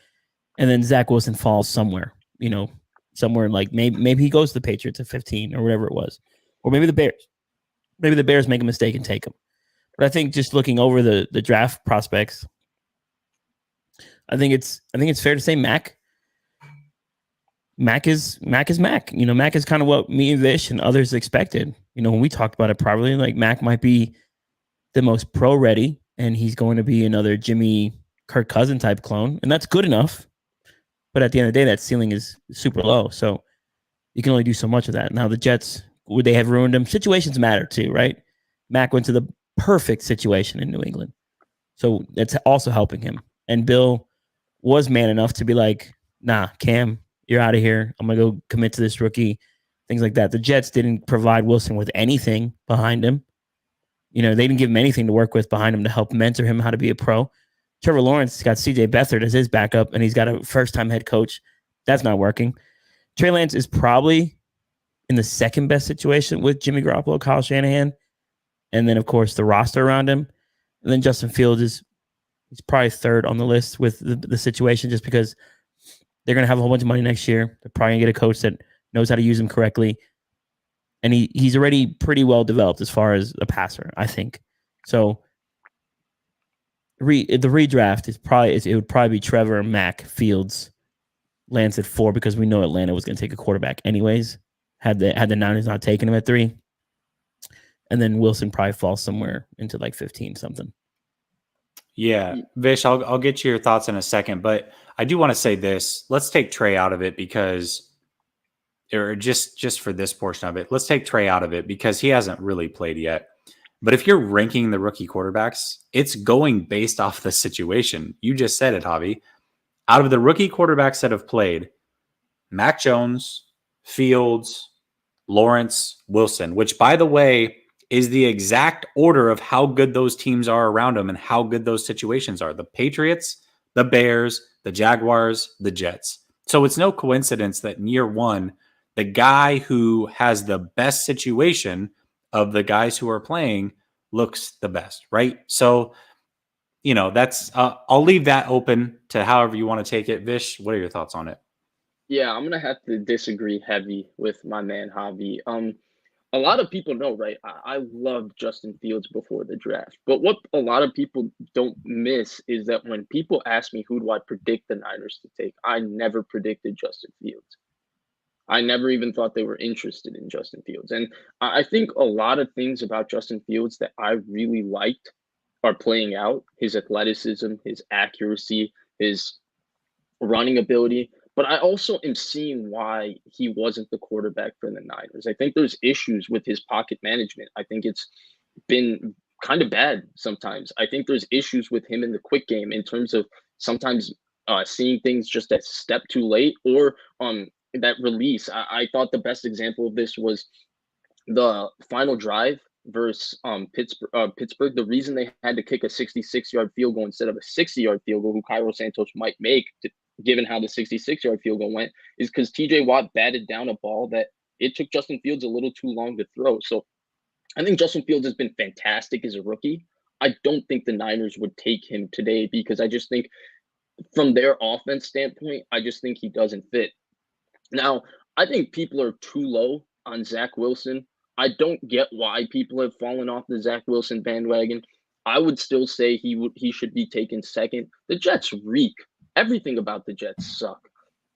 Speaker 3: And then Zach Wilson falls somewhere, somewhere like maybe he goes to the Patriots at 15 or whatever it was. Or maybe the Bears. Maybe the Bears make a mistake and take him. But I think just looking over the draft prospects, I think it's fair to say Mac is Mac. Mac is kind of what me and Vish and others expected. When we talked about it privately, like Mac might be the most pro ready, and he's going to be another Jimmy Kirk Cousin type clone, and that's good enough. But at the end of the day, that ceiling is super low, so you can only do so much of that. Now the Jets, would they have ruined him? Situations matter too, right? Mac went to the perfect situation in New England, so that's also helping him. And Bill was man enough to be like, nah, Cam, you're out of here. I'm going to go commit to this rookie, things like that. The Jets didn't provide Wilson with anything behind him. They didn't give him anything to work with behind him to help mentor him how to be a pro. Trevor Lawrence got CJ Beathard as his backup, and he's got a first-time head coach. That's not working. Trey Lance is probably in the second best situation with Jimmy Garoppolo, Kyle Shanahan, and then, of course, the roster around him. And then Justin Fields he's probably third on the list with the situation just because they're going to have a whole bunch of money next year. They're probably going to get a coach that knows how to use him correctly. And he's already pretty well developed as far as a passer, I think. So the redraft it would probably be Trevor, Mac, Fields, Lance at 4 because we know Atlanta was going to take a quarterback anyways. Had the Niners not taken him at 3. And then Wilson probably falls somewhere into like 15 something.
Speaker 1: Yeah, Vish, I'll get you your thoughts in a second, but I do want to say this. Let's take Trey out of it or just for this portion of it, let's take Trey out of it because he hasn't really played yet. But if you're ranking the rookie quarterbacks, it's going based off the situation. You just said it, Javi. Out of the rookie quarterbacks that have played, Mac Jones, Fields, Lawrence, Wilson, which, by the way, is the exact order of how good those teams are around them and how good those situations are. The Patriots, the Bears, the Jaguars, the Jets. So it's no coincidence that in year 1, the guy who has the best situation of the guys who are playing looks the best, right? So, that's I'll leave that open to however you want to take it. Vish, what are your thoughts on it?
Speaker 2: Yeah, I'm gonna have to disagree heavy with my man Javi. A lot of people know, right? I loved Justin Fields before the draft. But what a lot of people don't miss is that when people ask me who do I predict the Niners to take, I never predicted Justin Fields. I never even thought they were interested in Justin Fields. And I think a lot of things about Justin Fields that I really liked are playing out. His athleticism, his accuracy, his running ability. But I also am seeing why he wasn't the quarterback for the Niners. I think there's issues with his pocket management. I think it's been kind of bad sometimes. I think there's issues with him in the quick game in terms of sometimes seeing things just a step too late or that release. I thought the best example of this was the final drive versus Pittsburgh. The reason they had to kick a 66-yard field goal instead of a 60-yard field goal, who Cairo Santos might make given how the 66-yard field goal went, is because TJ Watt batted down a ball that it took Justin Fields a little too long to throw. So I think Justin Fields has been fantastic as a rookie. I don't think the Niners would take him today because I just think from their offense standpoint, I just think he doesn't fit. Now, I think people are too low on Zach Wilson. I don't get why people have fallen off the Zach Wilson bandwagon. I would still say he should be taken second. The Jets reek. Everything about the Jets suck.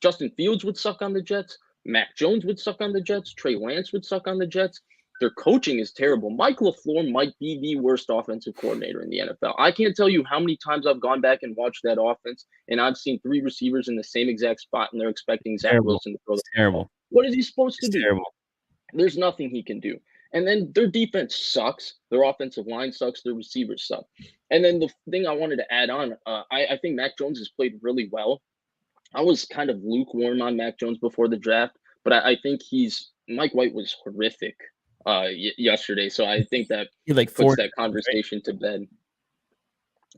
Speaker 2: Justin Fields would suck on the Jets. Mac Jones would suck on the Jets. Trey Lance would suck on the Jets. Their coaching is terrible. Mike LaFleur might be the worst offensive coordinator in the NFL. I can't tell you how many times I've gone back and watched that offense, and I've seen 3 receivers in the same exact spot, and they're expecting Zach Wilson to throw the ball.
Speaker 3: Terrible.
Speaker 2: What is he supposed to
Speaker 3: It's
Speaker 2: do?
Speaker 3: terrible.
Speaker 2: There's nothing he can do. And then their defense sucks. Their offensive line sucks. Their receivers suck. And then the thing I wanted to add on, I think Mac Jones has played really well. I was kind of lukewarm on Mac Jones before the draft, but I think Mike White was horrific yesterday. So I think that
Speaker 3: He like
Speaker 2: puts
Speaker 3: 40,
Speaker 2: that conversation to bed.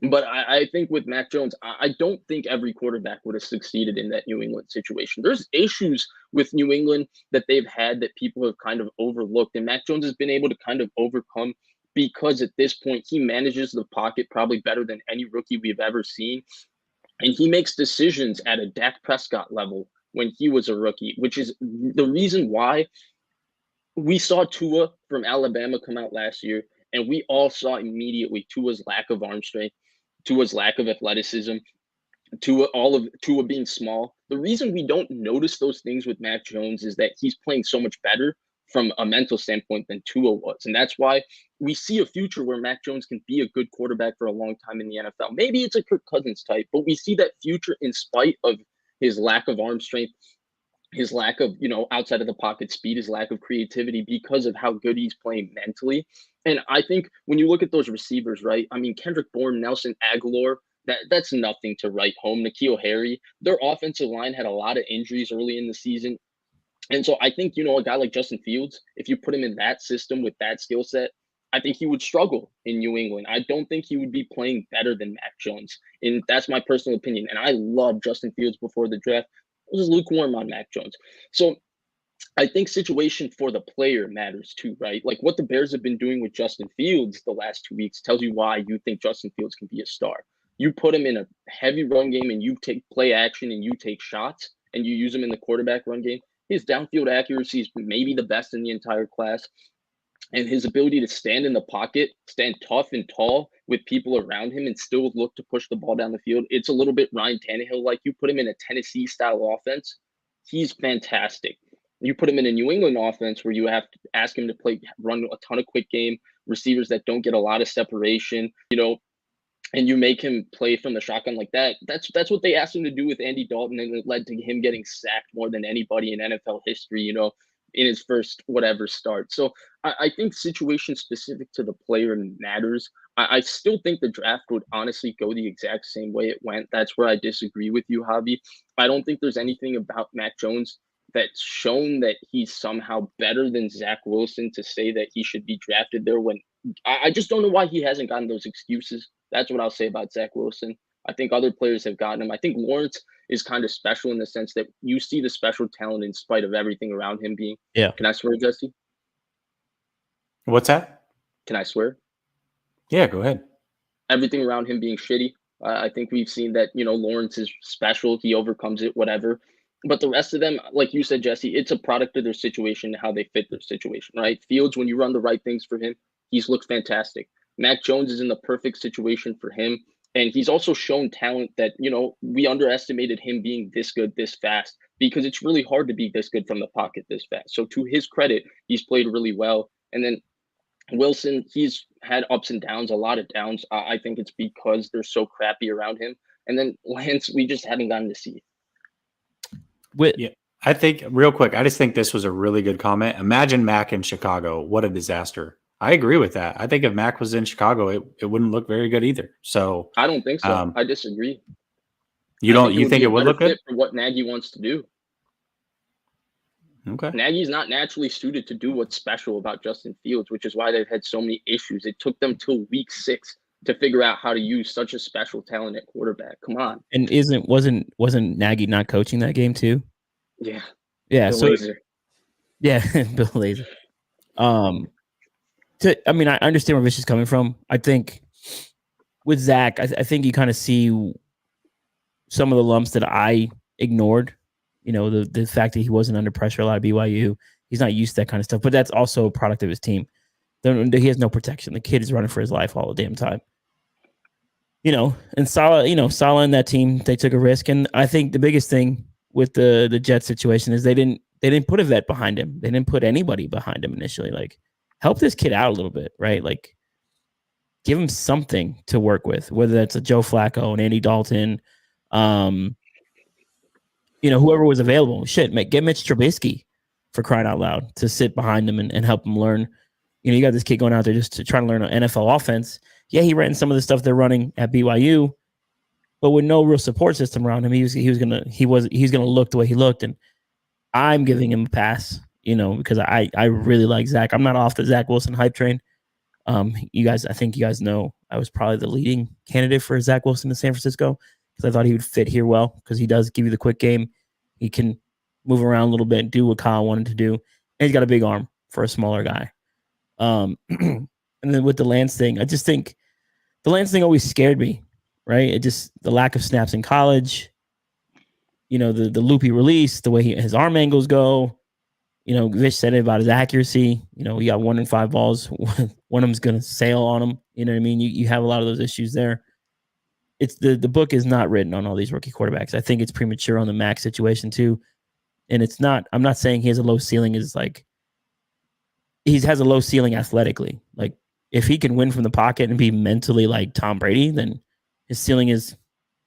Speaker 2: But I think with Mac Jones, I don't think every quarterback would have succeeded in that New England situation. There's issues with New England that they've had that people have kind of overlooked. And Mac Jones has been able to kind of overcome because at this point, he manages the pocket probably better than any rookie we've ever seen. And he makes decisions at a Dak Prescott level when he was a rookie, which is the reason why we saw Tua from Alabama come out last year, and we all saw immediately Tua's lack of arm strength, Tua's lack of athleticism, Tua being small. The reason we don't notice those things with Mac Jones is that he's playing so much better from a mental standpoint than Tua was. And that's why we see a future where Mac Jones can be a good quarterback for a long time in the NFL. Maybe it's a Kirk Cousins type, but we see that future in spite of his lack of arm strength, his lack of, outside of the pocket speed, his lack of creativity because of how good he's playing mentally. And I think when you look at those receivers, right? I mean, Kendrick Bourne, Nelson Aguilar, that's nothing to write home. N'Keal Harry, their offensive line had a lot of injuries early in the season. And so I think, a guy like Justin Fields, if you put him in that system with that skill set, I think he would struggle in New England. I don't think he would be playing better than Mac Jones. And that's my personal opinion. And I love Justin Fields before the draft. I was lukewarm on Mac Jones. So I think situation for the player matters too, right? Like what the Bears have been doing with Justin Fields the last 2 weeks tells you why you think Justin Fields can be a star. You put him in a heavy run game and you take play action and you take shots and you use him in the quarterback run game. His downfield accuracy is maybe the best in the entire class. And his ability to stand in the pocket, stand tough and tall with people around him and still look to push the ball down the field. It's a little bit Ryan Tannehill. Like you put him in a Tennessee style offense, he's fantastic. You put him in a New England offense where you have to ask him to run a ton of quick game, receivers that don't get a lot of separation, and you make him play from the shotgun like that. That's what they asked him to do with Andy Dalton, and it led to him getting sacked more than anybody in NFL history, in his first whatever start. So I think situation specific to the player matters. I still think the draft would honestly go the exact same way it went. That's where I disagree with you, Javi. I don't think there's anything about Mac Jones that's shown that he's somehow better than Zach Wilson to say that he should be drafted there when I just don't know why he hasn't gotten those excuses. That's what I'll say about Zach Wilson. I think other players have gotten him. I think Lawrence is kind of special in the sense that you see the special talent in spite of everything around him being.
Speaker 3: Yeah.
Speaker 2: Can I swear, Jesse?
Speaker 1: What's that?
Speaker 2: Can I swear?
Speaker 1: Yeah, go ahead.
Speaker 2: Everything around him being shitty. I think we've seen that, Lawrence is special. He overcomes it, whatever. But the rest of them, like you said, Jesse, it's a product of their situation, how they fit their situation, right? Fields, when you run the right things for him, he's looked fantastic. Mac Jones is in the perfect situation for him. And he's also shown talent that, we underestimated him being this good, this fast, because it's really hard to be this good from the pocket this fast. So to his credit, he's played really well. And then Wilson, he's had ups and downs, a lot of downs. I think it's because they're so crappy around him. And then Lance, we just haven't gotten to see.
Speaker 1: Yeah, I think real quick, I just think this was a really good comment. Imagine Mac in Chicago. What a disaster. I agree with that. I think if Mac was in Chicago, it wouldn't look very good either. So
Speaker 2: I don't think so. I disagree.
Speaker 1: You think it would look good
Speaker 2: for what Nagy wants to do?
Speaker 1: Okay.
Speaker 2: Nagy's not naturally suited to do what's special about Justin Fields, which is why they've had so many issues. It took them till week 6 to figure out how to use such a special talent at quarterback. Come on.
Speaker 3: And wasn't Nagy not coaching that game too?
Speaker 2: Yeah.
Speaker 3: Yeah.
Speaker 2: Bill
Speaker 3: So
Speaker 2: Lazor.
Speaker 3: Yeah, Bill Lazor. I understand where Vish is coming from. I think with Zach, I think you kind of see some of the lumps that I ignored. The fact that he wasn't under pressure a lot of BYU. He's not used to that kind of stuff. But that's also a product of his team. He has no protection. The kid is running for his life all the damn time. And Saleh and that team, they took a risk. And I think the biggest thing with the Jets situation is they didn't put a vet behind him. They didn't put anybody behind him initially. Like, help this kid out a little bit, right? Like, give him something to work with, whether that's a Joe Flacco and Andy Dalton, whoever was available. Shit, get Mitch Trubisky for crying out loud to sit behind him and help him learn. You got this kid going out there just to try to learn an NFL offense. Yeah, he ran some of the stuff they're running at BYU, but with no real support system around him, he's gonna look the way he looked, and I'm giving him a pass, because I really like Zach. I'm not off the Zach Wilson hype train. I think you guys know I was probably the leading candidate for Zach Wilson in San Francisco because I thought he would fit here well because he does give you the quick game. He can move around a little bit and do what Kyle wanted to do, and he's got a big arm for a smaller guy. And then with the Lance thing, I just think the Lance thing always scared me, right? It just the lack of snaps in college, the loopy release, the way his arm angles go. Vish said it about his accuracy. You got 1 in 5 balls. One of them's going to sail on him. You know what I mean? You have a lot of those issues there. It's the book is not written on all these rookie quarterbacks. I think it's premature on the Max situation too. And it's not, I'm not saying he has a low ceiling. Is like, he has a low ceiling athletically. Like if he can win from the pocket and be mentally like Tom Brady, then his ceiling is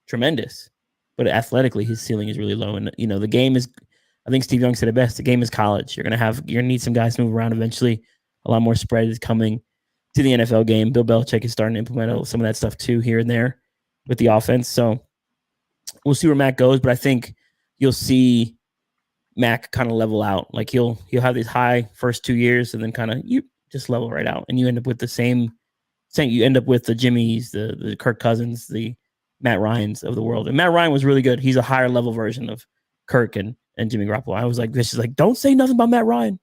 Speaker 3: tremendous. But athletically, his ceiling is really low. And, the game is, I think Steve Young said it best. The game is college. You're gonna need some guys to move around eventually. A lot more spread is coming to the NFL game. Bill Belichick is starting to implement some of that stuff too here and there with the offense. So we'll see where Mac goes, but I think you'll see Mac kind of level out. Like he'll have these high first 2 years and then kind of you just level right out, and you end up with the same. You end up with the Jimmys, the Kirk Cousins, the Matt Ryans of the world. And Matt Ryan was really good. He's a higher level version of Kirk and Jimmy Garoppolo. I was like, this is like, don't say nothing about Matt Ryan.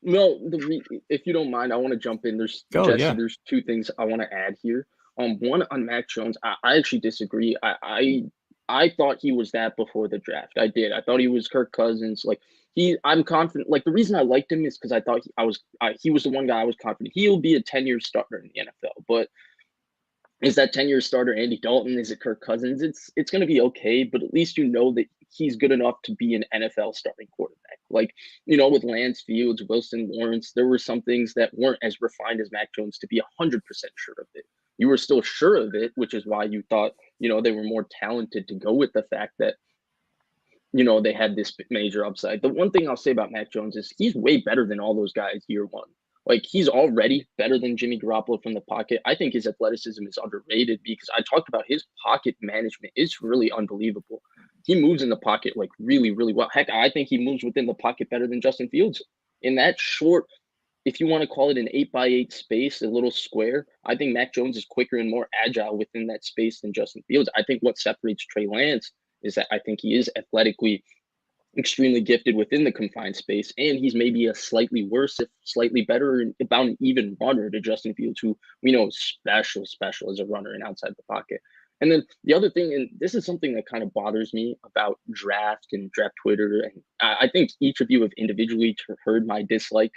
Speaker 2: No, if you don't mind, I want to jump in. There's 2 things I want to add here. One on Mac Jones, I actually disagree. I thought he was that before the draft. I did. I thought he was Kirk Cousins. Like I'm confident. Like the reason I liked him is because I thought he was the one guy I was confident he'll be a 10-year starter in the NFL. But is that 10-year starter Andy Dalton? Is it Kirk Cousins? It's going to be okay, but at least that he's good enough to be an NFL starting quarterback. Like, with Lance, Fields, Wilson, Lawrence, there were some things that weren't as refined as Mac Jones to be 100% sure of it. You were still sure of it, which is why you thought, they were more talented to go with the fact that, they had this major upside. The one thing I'll say about Mac Jones is he's way better than all those guys year one. Like he's already better than Jimmy Garoppolo from the pocket. I think his athleticism is underrated because I talked about his pocket management is really unbelievable. He moves in the pocket like really, really well. Heck, I think he moves within the pocket better than Justin Fields. In that short, if you want to call it an 8x8 space, a little square, I think Mac Jones is quicker and more agile within that space than Justin Fields. I think what separates Trey Lance is that I think he is athletically extremely gifted within the confined space, and he's maybe a slightly worse, if slightly better, about an even runner to Justin Fields, who we know is special as a runner and outside the pocket. And then the other thing, and this is something that kind of bothers me about draft and draft Twitter, and I think each of you have individually heard my dislike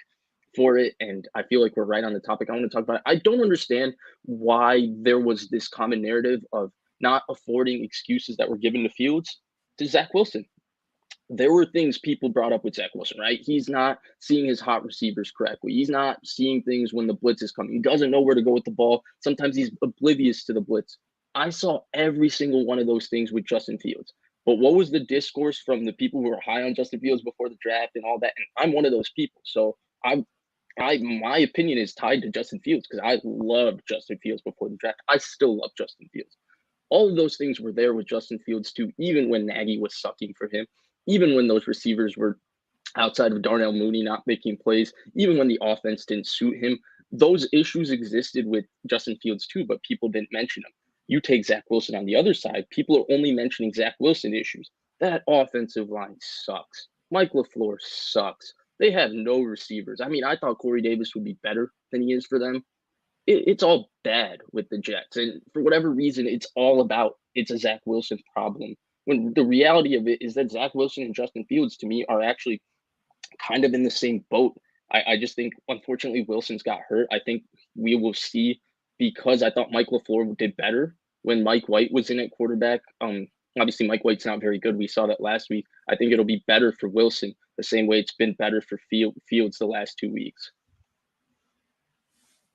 Speaker 2: for it, and I feel like we're right on the topic I want to talk about. I don't understand why there was this common narrative of not affording excuses that were given to Fields to Zach Wilson. There were things people brought up with Zach Wilson, right? He's not seeing his hot receivers correctly. He's not seeing things when the blitz is coming. He doesn't know where to go with the ball. Sometimes he's oblivious to the blitz. I saw every single one of those things with Justin Fields. But what was the discourse from the people who were high on Justin Fields before the draft and all that? And I'm one of those people. So my opinion is tied to Justin Fields because I loved Justin Fields before the draft. I still love Justin Fields. All of those things were there with Justin Fields too, even when Nagy was sucking for him. Even when those receivers were outside of Darnell Mooney not making plays, even when the offense didn't suit him, those issues existed with Justin Fields too, but people didn't mention them. You take Zach Wilson on the other side, people are only mentioning Zach Wilson issues. That offensive line sucks. Mike LaFleur sucks. They have no receivers. I mean, I thought Corey Davis would be better than he is for them. It's all bad with the Jets. And for whatever reason, it's a Zach Wilson problem. When the reality of it is that Zach Wilson and Justin Fields, to me, are actually kind of in the same boat. I just think, unfortunately, Wilson's got hurt. I think we will see, because I thought Mike LaFleur did better when Mike White was in at quarterback. Obviously, Mike White's not very good. We saw that last week. I think it'll be better for Wilson the same way it's been better for Fields the last 2 weeks.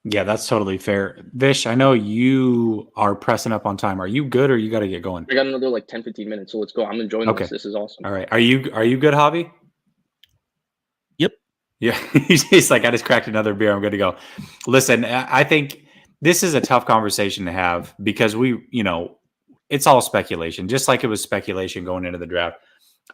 Speaker 1: Yeah, that's totally fair. Vish, I know you are pressing up on time. Are you good or you got to get going?
Speaker 2: I got another like 10, 15 minutes, so let's go. I'm enjoying this. This is awesome.
Speaker 1: All right. Are you good, Javi?
Speaker 3: Yep.
Speaker 1: Yeah, he's like, I just cracked another beer. I'm good to go. Listen, I think this is a tough conversation to have because it's all speculation, just like it was speculation going into the draft.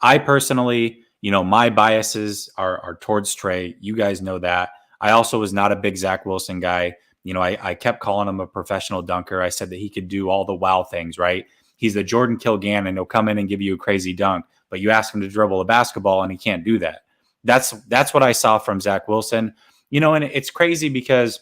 Speaker 1: I personally, my biases are towards Trey. You guys know that. I also was not a big Zach Wilson guy. I kept calling him a professional dunker. I said that he could do all the wow things, right? He's the Jordan Kilgannon. He'll come in and give you a crazy dunk, but you ask him to dribble a basketball and he can't do that. That's what I saw from Zach Wilson. And it's crazy because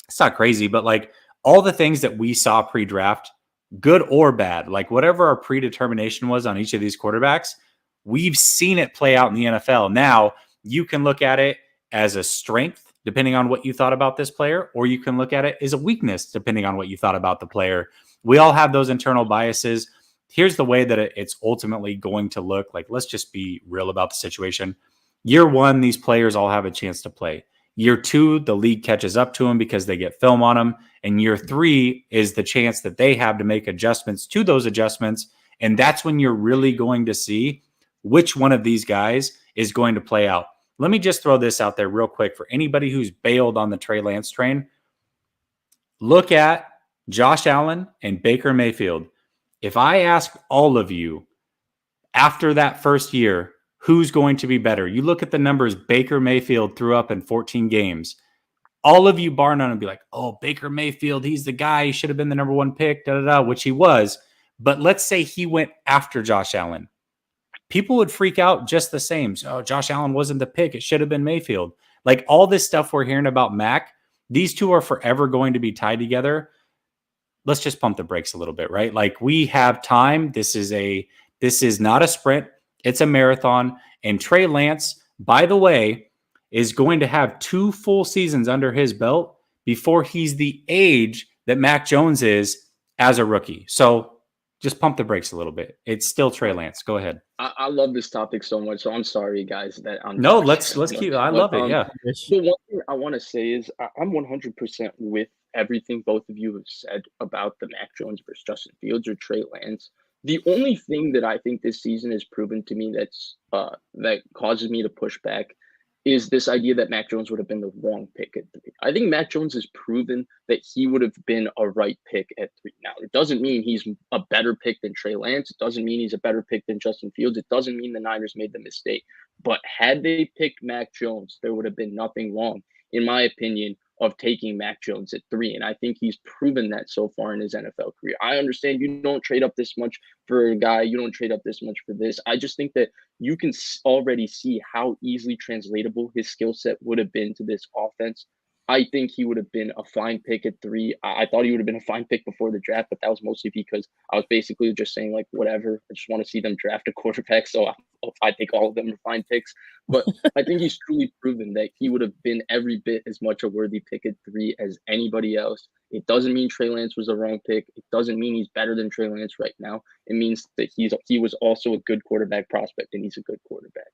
Speaker 1: it's not crazy, but like all the things that we saw pre-draft, good or bad, like whatever our predetermination was on each of these quarterbacks, we've seen it play out in the NFL. Now, you can look at it as a strength, depending on what you thought about this player, or you can look at it as a weakness, depending on what you thought about the player. We all have those internal biases. Here's the way that it's ultimately going to look. Like, let's just be real about the situation. Year one, these players all have a chance to play. Year two, the league catches up to them because they get film on them. And year three is the chance that they have to make adjustments to those adjustments. And that's when you're really going to see which one of these guys is going to play out. Let me just throw this out there real quick for anybody who's bailed on the Trey Lance train. Look at Josh Allen and Baker Mayfield. If I ask all of you after that first year, who's going to be better? You look at the numbers Baker Mayfield threw up in 14 games. All of you, bar none, would be like, oh, Baker Mayfield, he's the guy. He should have been the number one pick, which he was. But let's say he went after Josh Allen. People would freak out just the same. So, Josh Allen wasn't the pick. It should have been Mayfield. Like all this stuff we're hearing about Mac, these two are forever going to be tied together. Let's just pump the brakes a little bit, right? Like we have time. This is not a sprint. It's a marathon. And Trey Lance, by the way, is going to have 2 full seasons under his belt before he's the age that Mac Jones is as a rookie. So just pump the brakes a little bit. It's still Trey Lance. Go ahead.
Speaker 2: I love this topic so much, so I'm sorry, guys, that I'm.
Speaker 1: No, let's keep. I love it. Yeah.
Speaker 2: The one thing I want to say is I'm 100% with everything both of you have said about the Mac Jones versus Justin Fields or Trey Lance. The only thing that I think this season has proven to me that causes me to push back is this idea that Mac Jones would have been the wrong pick at 3. I think Mac Jones has proven that he would have been a right pick at 3. Now, it doesn't mean he's a better pick than Trey Lance. It doesn't mean he's a better pick than Justin Fields. It doesn't mean the Niners made the mistake. But had they picked Mac Jones, there would have been nothing wrong, in my opinion, of taking Mac Jones at 3. And I think he's proven that so far in his NFL career. I understand you don't trade up this much for a guy. You don't trade up this much for this. I just think that you can already see how easily translatable his skill set would have been to this offense. I think he would have been a fine pick at 3. I thought he would have been a fine pick before the draft, but that was mostly because I was basically just saying, like, whatever. I just want to see them draft a quarterback, so I think all of them are fine picks. But I think he's truly proven that he would have been every bit as much a worthy pick at 3 as anybody else. It doesn't mean Trey Lance was the wrong pick. It doesn't mean he's better than Trey Lance right now. It means that he was also a good quarterback prospect, and he's a good quarterback.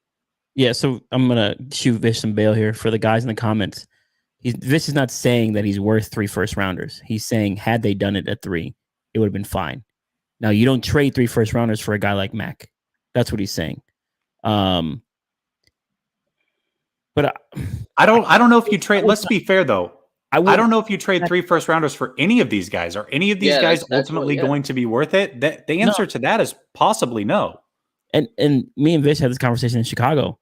Speaker 3: Yeah, so I'm going to shoot Vish some bail here for the guys in the comments. Vish is not saying that he's worth 3 first-rounders. He's saying had they done it at 3, it would have been fine. Now, you don't trade 3 first-rounders for a guy like Mac. That's what he's saying. But
Speaker 1: I don't know if you trade. Let's be fair though. I don't know if you trade 3 first-rounders for any of these guys. Are any of these guys ultimately going to be worth it? The answer to that is possibly no.
Speaker 3: And me and Vish had this conversation in Chicago.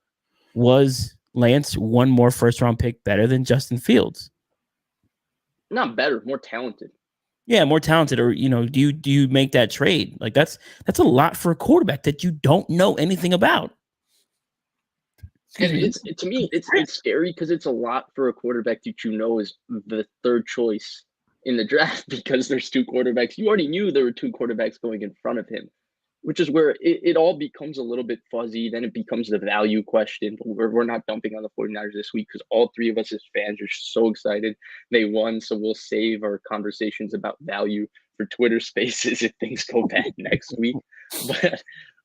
Speaker 3: Was Lance one more first-round pick better than Justin Fields?
Speaker 2: Not better, more talented.
Speaker 3: Yeah, more talented. Or do you make that trade? Like that's a lot for a quarterback that you don't know anything about.
Speaker 2: To me, it's scary because it's a lot for a quarterback that you know is the 3rd choice in the draft because there's 2 quarterbacks. You already knew there were 2 quarterbacks going in front of him, which is where it all becomes a little bit fuzzy. Then it becomes the value question. We're not dumping on the 49ers this week because all 3 of us as fans are so excited they won. So we'll save our conversations about value for Twitter Spaces if things go bad next week.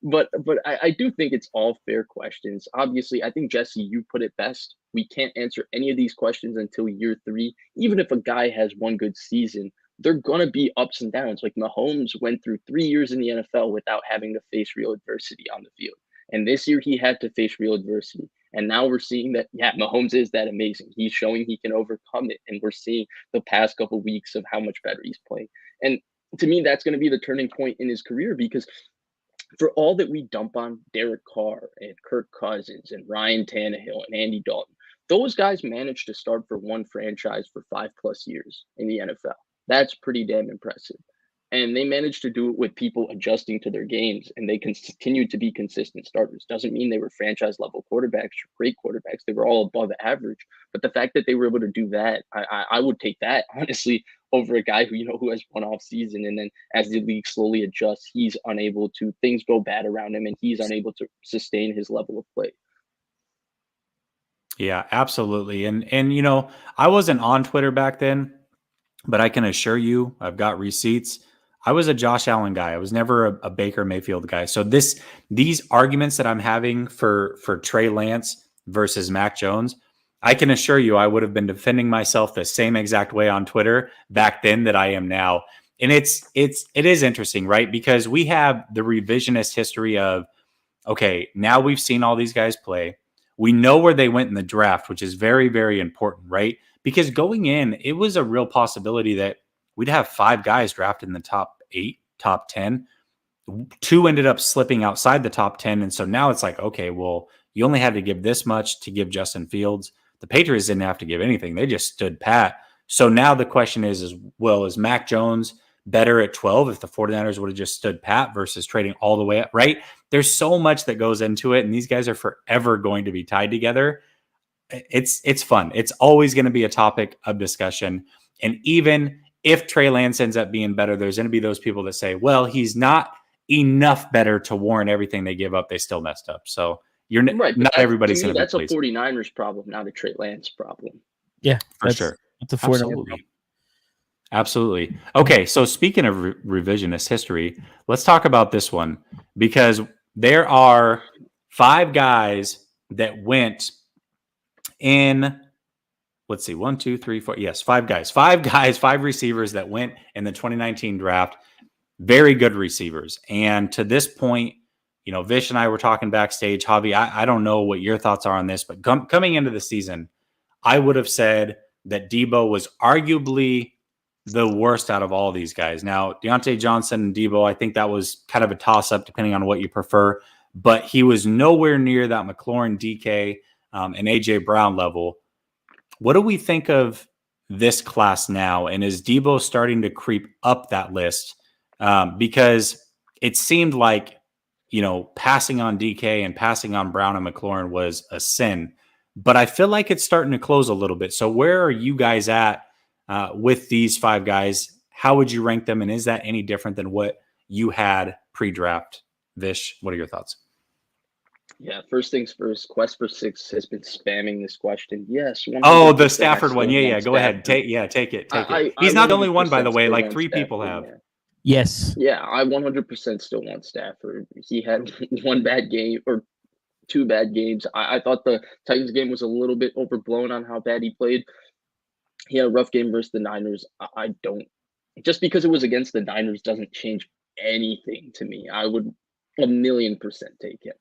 Speaker 2: But I do think it's all fair questions. Obviously, I think, Jessie, you put it best. We can't answer any of these questions until year 3. Even if a guy has one good season, they're going to be ups and downs. Like Mahomes went through 3 years in the NFL without having to face real adversity on the field. And this year he had to face real adversity. And now we're seeing that, yeah, Mahomes is that amazing. He's showing he can overcome it. And we're seeing the past couple of weeks of how much better he's playing. And to me, that's going to be the turning point in his career, because for all that we dump on Derek Carr and Kirk Cousins and Ryan Tannehill and Andy Dalton, those guys managed to start for one franchise for 5+ years in the NFL. That's pretty damn impressive. And they managed to do it with people adjusting to their games, and they continued to be consistent starters. Doesn't mean they were franchise level quarterbacks or great quarterbacks. They were all above average. But the fact that they were able to do that, I would take that, honestly, over a guy who has one off season, and then as the league slowly adjusts, he's unable to, things go bad around him, and he's unable to sustain his level of play.
Speaker 1: Yeah, absolutely. And I wasn't on Twitter back then, but I can assure you, I've got receipts. I was a Josh Allen guy. I was never a Baker Mayfield guy. So these arguments that I'm having for Trey Lance versus Mac Jones, I can assure you I would have been defending myself the same exact way on Twitter back then that I am now. And it is interesting, right? Because we have the revisionist history of, okay, now we've seen all these guys play. We know where they went in the draft, which is very, very important, right? Because going in, it was a real possibility that we'd have 5 guys drafted in the top 8, top 10. 2 ended up slipping outside the top 10. And so now it's like, okay, well, you only had to give this much to give Justin Fields. The Patriots didn't have to give anything. They just stood pat. So now the question is well, is Mac Jones better at 12 if the 49ers would have just stood pat versus trading all the way up, right? There's so much that goes into it, and these guys are forever going to be tied together. It's fun. It's always going to be a topic of discussion. And even if Trey Lance ends up being better, there's going to be those people that say, well, he's not enough better to warrant everything they give up. They still messed up. So you're right. Not everybody's going to be
Speaker 2: That's
Speaker 1: pleased.
Speaker 2: a 49ers problem, not a Trey Lance problem.
Speaker 3: Yeah,
Speaker 1: for sure.
Speaker 3: That's a 49ers
Speaker 1: Absolutely. Okay, so speaking of revisionist history, let's talk about this one, because there are 5 guys that went in, let's see, 1, 2, 3, 4. Yes, 5 guys. 5 receivers that went in the 2019 draft. Very good receivers. And to this point, Vish and I were talking backstage. Javi, I don't know what your thoughts are on this, but coming into the season, I would have said that Debo was arguably the worst out of all these guys. Now, Deontay Johnson and Debo, I think that was kind of a toss-up depending on what you prefer, but he was nowhere near that McLaurin, DK, and A.J. Brown level. What do we think of this class now? And is Debo starting to creep up that list? Because it seemed like, passing on DK and passing on Brown and McLaurin was a sin. But I feel like it's starting to close a little bit. So where are you guys at with these 5 guys? How would you rank them? And is that any different than what you had pre-draft? Vish, what are your thoughts?
Speaker 2: Yeah, first things first, Quest for Six has been spamming this question. Yes.
Speaker 1: Oh, the Stafford one. Yeah. Go ahead. Take it. He's not the only one, by the way. Like 3 people have.
Speaker 2: Yeah.
Speaker 3: Yes.
Speaker 2: Yeah, I 100% still want Stafford. He had 1 bad game or 2 bad games. I thought the Titans game was a little bit overblown on how bad he played. He had a rough game versus the Niners. I don't, just because it was against the Niners doesn't change anything to me. I would 1,000,000% take it.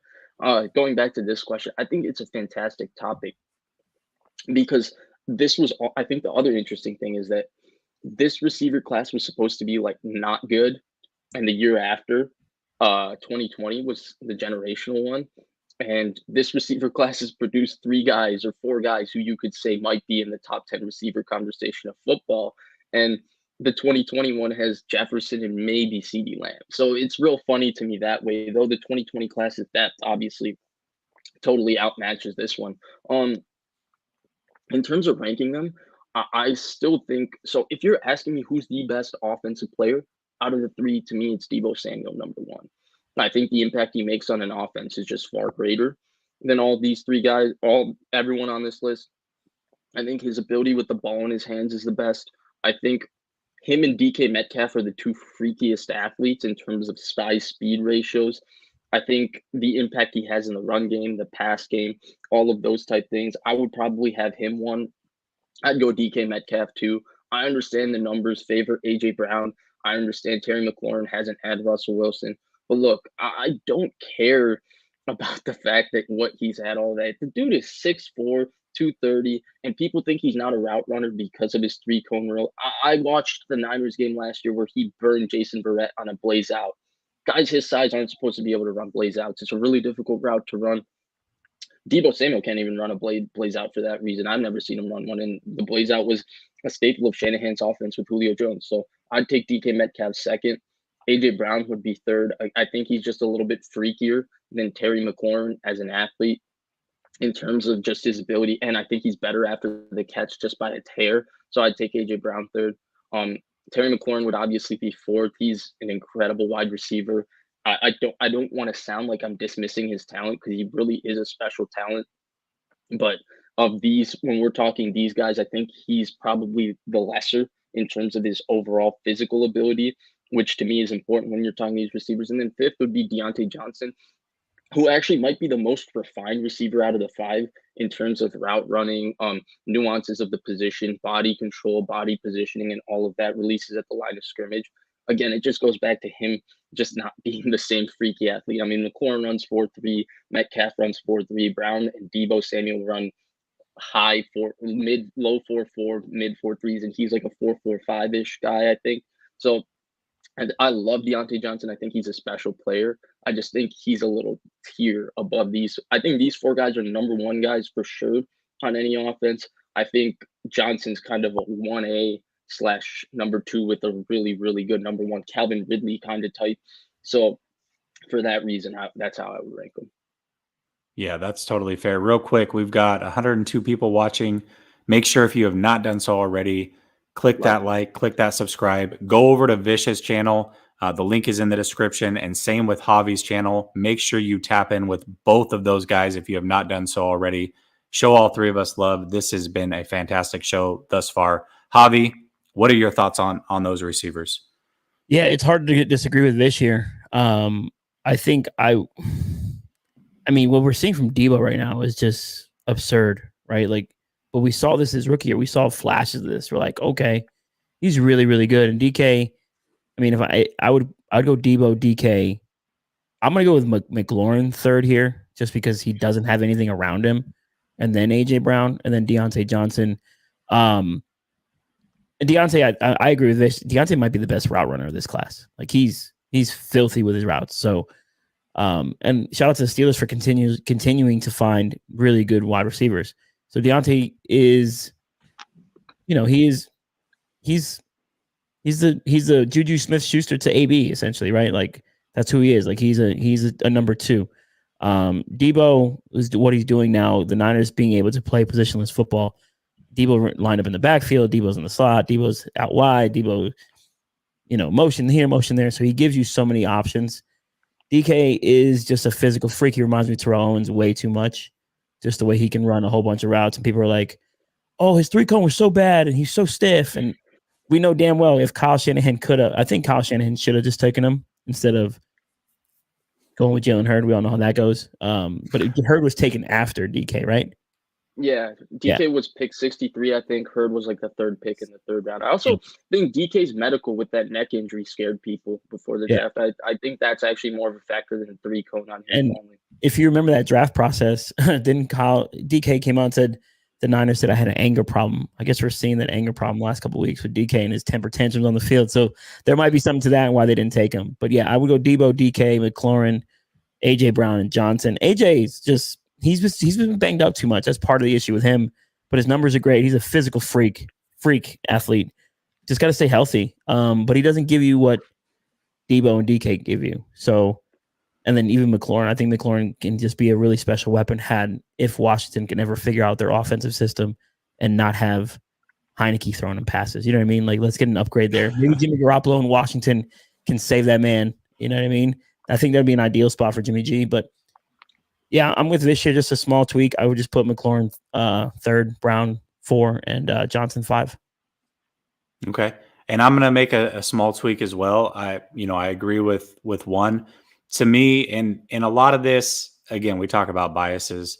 Speaker 2: Going back to this question, I think it's a fantastic topic, because this was, I think the other interesting thing is that this receiver class was supposed to be like not good, and the year after, 2020 was the generational one, and this receiver class has produced 3 guys or 4 guys who you could say might be in the top 10 receiver conversation of football, and the 2021 has Jefferson and maybe CeeDee Lamb. So it's real funny to me that way, though the 2020 class's depth obviously totally outmatches this one. In terms of ranking them, I still think, so if you're asking me who's the best offensive player out of the 3, to me, it's Deebo Samuel, number 1. I think the impact he makes on an offense is just far greater than all these 3 guys, everyone on this list. I think his ability with the ball in his hands is the best. I think him and DK Metcalf are the 2 freakiest athletes in terms of size speed ratios. I think the impact he has in the run game, the pass game, all of those type things, I would probably have him 1. I'd go DK Metcalf 2. I understand the numbers favor A.J. Brown. I understand Terry McLaurin hasn't had Russell Wilson. But look, I don't care about the fact that what he's had all day. The dude is 6'4", 230, and people think he's not a route runner because of his three-cone rule. I watched the Niners game last year where he burned Jason Verrett on a blaze out. Guys his size aren't supposed to be able to run blaze outs. It's a really difficult route to run. Deebo Samuel can't even run a blaze out for that reason. I've never seen him run one, and the blaze out was a staple of Shanahan's offense with Julio Jones. So I'd take DK Metcalf second. AJ Brown would be third. I think he's just a little bit freakier than Terry McLaurin as an athlete in terms of just his ability, and I think he's better after the catch just by a tear. So I'd take AJ Brown third. Terry McLaurin would obviously be fourth. He's an incredible wide receiver. I don't want to sound like I'm dismissing his talent because he really is a special talent. But of these, when we're talking these guys, I think he's probably the lesser in terms of his overall physical ability, which to me is important when you're talking these receivers. And then fifth would be Deontay Johnson, who actually might be the most refined receiver out of the five in terms of route running, nuances of the position, body control, body positioning, and all of that, releases at the line of scrimmage. Again, it just goes back to him just not being the same freaky athlete. I mean, McLaurin runs 4.3, Metcalf runs 4.3, Brown and Deebo Samuel run low 4.4, mid 4.3s, and he's like a 4.45-ish guy, I think. So, and I love Deontay Johnson. I think he's a special player. I just think he's a little tier above these. I think these four guys are number one guys for sure on any offense. I think Johnson's kind of a 1A / number two with a really, really good number one, Calvin Ridley kind of type. So for that reason, that's how I would rank them.
Speaker 1: Yeah, that's totally fair. Real quick, we've got 102 people watching. Make sure if you have not done so already, click that like, click that subscribe. Go over to Vish's channel. The link is in the description, and same with Javi's channel. Make sure you tap in with both of those guys if you have not done so already. Show all three of us love. This has been a fantastic show thus far. Javi, what are your thoughts on those receivers?
Speaker 3: Yeah, it's hard to disagree with Vish here. I think I mean, what we're seeing from Deebo right now is just absurd, right? Like, but we saw this his rookie year. We saw flashes of this. We're like, okay, he's really, really good. And DK, I mean, if I'd go Deebo, DK. I'm gonna go with McLaurin third here, just because he doesn't have anything around him, and then AJ Brown, and then Deontay Johnson. And Deontay, I agree with this. Deontay might be the best route runner of this class. Like he's filthy with his routes. So, and shout out to the Steelers for continuing to find really good wide receivers. So Deontay is, he's the Juju Smith-Schuster to AB essentially, right? Like that's who he is. Like he's a number two. Deebo is what he's doing now. The Niners being able to play positionless football. Deebo lined up in the backfield. Deebo's in the slot. Deebo's out wide. Deebo, motion here, motion there. So he gives you so many options. DK is just a physical freak. He reminds me of Terrell Owens way too much. Just the way he can run a whole bunch of routes. And people are like, oh, his three-cone was so bad and he's so stiff. And we know damn well if Kyle Shanahan I think Kyle Shanahan should have just taken him instead of going with Jalen Hurd. We all know how that goes. But Hurd was taken after DK, right?
Speaker 2: Yeah, DK was pick 63, I think. Hurd was like the third pick in the third round. I also think DK's medical with that neck injury scared people before the draft. I think that's actually more of a factor than a three-cone on him only.
Speaker 3: If you remember that draft process, then DK came out and said the Niners said I had an anger problem. I guess we're seeing that anger problem last couple of weeks with DK and his temper tantrums on the field. So there might be something to that and why they didn't take him. But yeah, I would go Deebo, DK, McLaurin, AJ Brown, and Johnson. AJ is just he's been banged up too much. That's part of the issue with him. But his numbers are great. He's a physical freak athlete. Just got to stay healthy. But he doesn't give you what Deebo and DK give you. So, and then even McLaurin, I think McLaurin can just be a really special weapon if Washington can ever figure out their offensive system and not have Heineke throwing him passes. You know what I mean? Like, let's get an upgrade there. Maybe Jimmy Garoppolo in Washington can save that man. You know what I mean? I think that'd be an ideal spot for Jimmy G. But yeah, I'm with Vish here. Just a small tweak. I would just put McLaurin third, Brown 4, and Johnson 5.
Speaker 1: Okay. And I'm going to make a small tweak as well. I agree with one. To me, in a lot of this, again, we talk about biases.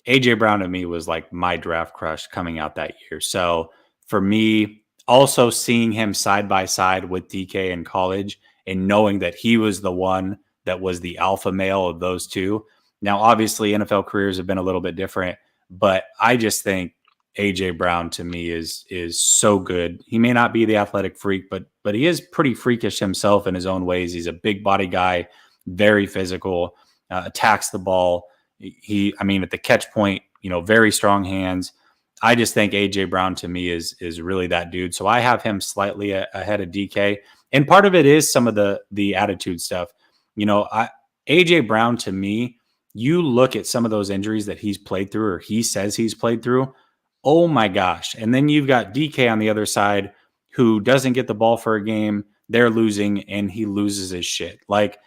Speaker 1: AJ Brown to me was like my draft crush coming out that year. So for me, also seeing him side by side with DK in college and knowing that he was the one that was the alpha male of those two, Now, obviously, NFL careers have been a little bit different, but I just think AJ Brown to me is so good. He may not be the athletic freak, but he is pretty freakish himself in his own ways. He's a big body guy, very physical, attacks the ball. I mean, at the catch point, very strong hands. I just think AJ Brown to me is really that dude. So I have him slightly ahead of DK, and part of it is some of the attitude stuff. AJ Brown to me, you look at some of those injuries that he's played through or he says he's played through. Oh my gosh. And then you've got DK on the other side who doesn't get the ball for a game. They're losing and he loses his shit. Like,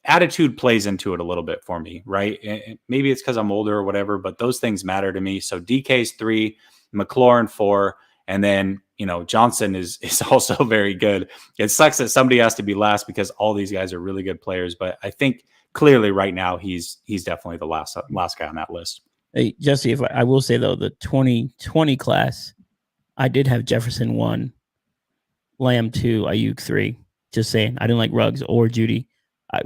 Speaker 1: attitude plays into it a little bit for me, right? And maybe it's because I'm older or whatever, but those things matter to me. So DK's 3, McLaurin 4, and then Johnson is also very good. It sucks that somebody has to be last because all these guys are really good players, but I think clearly right now he's definitely the last guy on that list.
Speaker 3: Hey, Jesse, if I will say though, the 2020 class, I did have Jefferson 1, Lamb 2, Ayuk 3. Just saying, I didn't like Ruggs or Judy.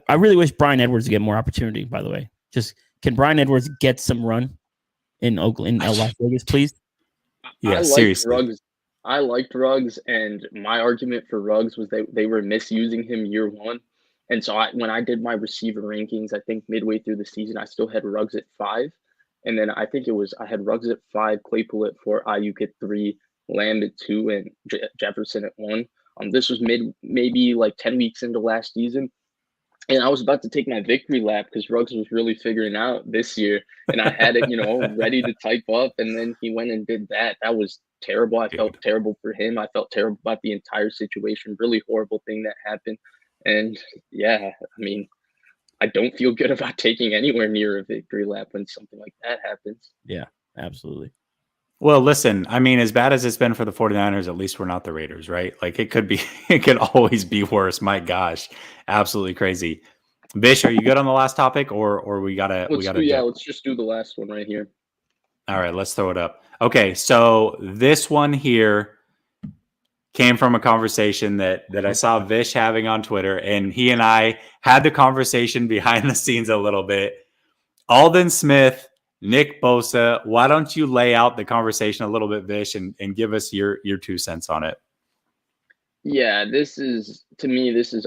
Speaker 3: I really wish Brian Edwards to get more opportunity, by the way. Just, can Brian Edwards get some run in Oakland, Las Vegas, please?
Speaker 1: Yeah, seriously.
Speaker 2: I liked Ruggs, and my argument for Ruggs was they were misusing him year one. And so when I did my receiver rankings, I think midway through the season, I still had Ruggs at 5. And then I think I had Ruggs at 5, Claypool at 4, Ayuk at 3, Lamb at 2, and Jefferson at 1. This was maybe like 10 weeks into last season. And I was about to take my victory lap because Ruggs was really figuring out this year. And I had it, ready to type up. And then he went and did that. That was terrible. I felt terrible for him. I felt terrible about the entire situation. Really horrible thing that happened. And yeah, I mean, I don't feel good about taking anywhere near a victory lap when something like that happens.
Speaker 3: Yeah, absolutely.
Speaker 1: Well, listen, I mean, as bad as it's been for the 49ers, at least we're not the Raiders, right? Like it could always be worse. My gosh, absolutely crazy. Vish, are you good on the last topic or we gotta,
Speaker 2: let's just do the last one right here.
Speaker 1: All right, let's throw it up. Okay. So this one here came from a conversation that I saw Vish having on Twitter, and he and I had the conversation behind the scenes a little bit. Aldon Smith, Nick Bosa, why don't you lay out the conversation a little bit, Vish, and give us your 2 cents on it?
Speaker 2: Yeah, this is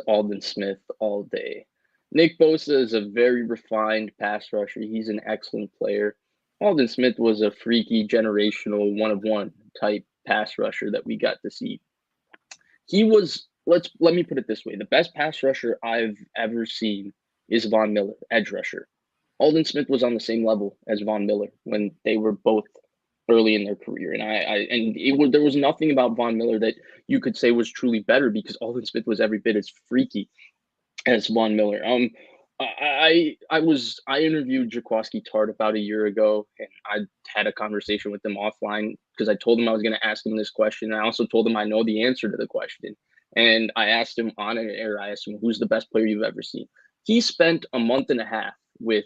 Speaker 2: Aldon Smith all day. Nick Bosa is a very refined pass rusher. He's an excellent player. Aldon Smith was a freaky, generational, one-of-one type pass rusher that we got to see. He was, let me put it this way, the best pass rusher I've ever seen is Von Miller, edge rusher. Aldon Smith was on the same level as Von Miller when they were both early in their career. And there was nothing about Von Miller that you could say was truly better because Aldon Smith was every bit as freaky as Von Miller. I interviewed Jaquaski Tart about a year ago, and I had a conversation with him offline because I told him I was going to ask him this question. I also told him I know the answer to the question. And I asked him on air, who's the best player you've ever seen? He spent a month and a half with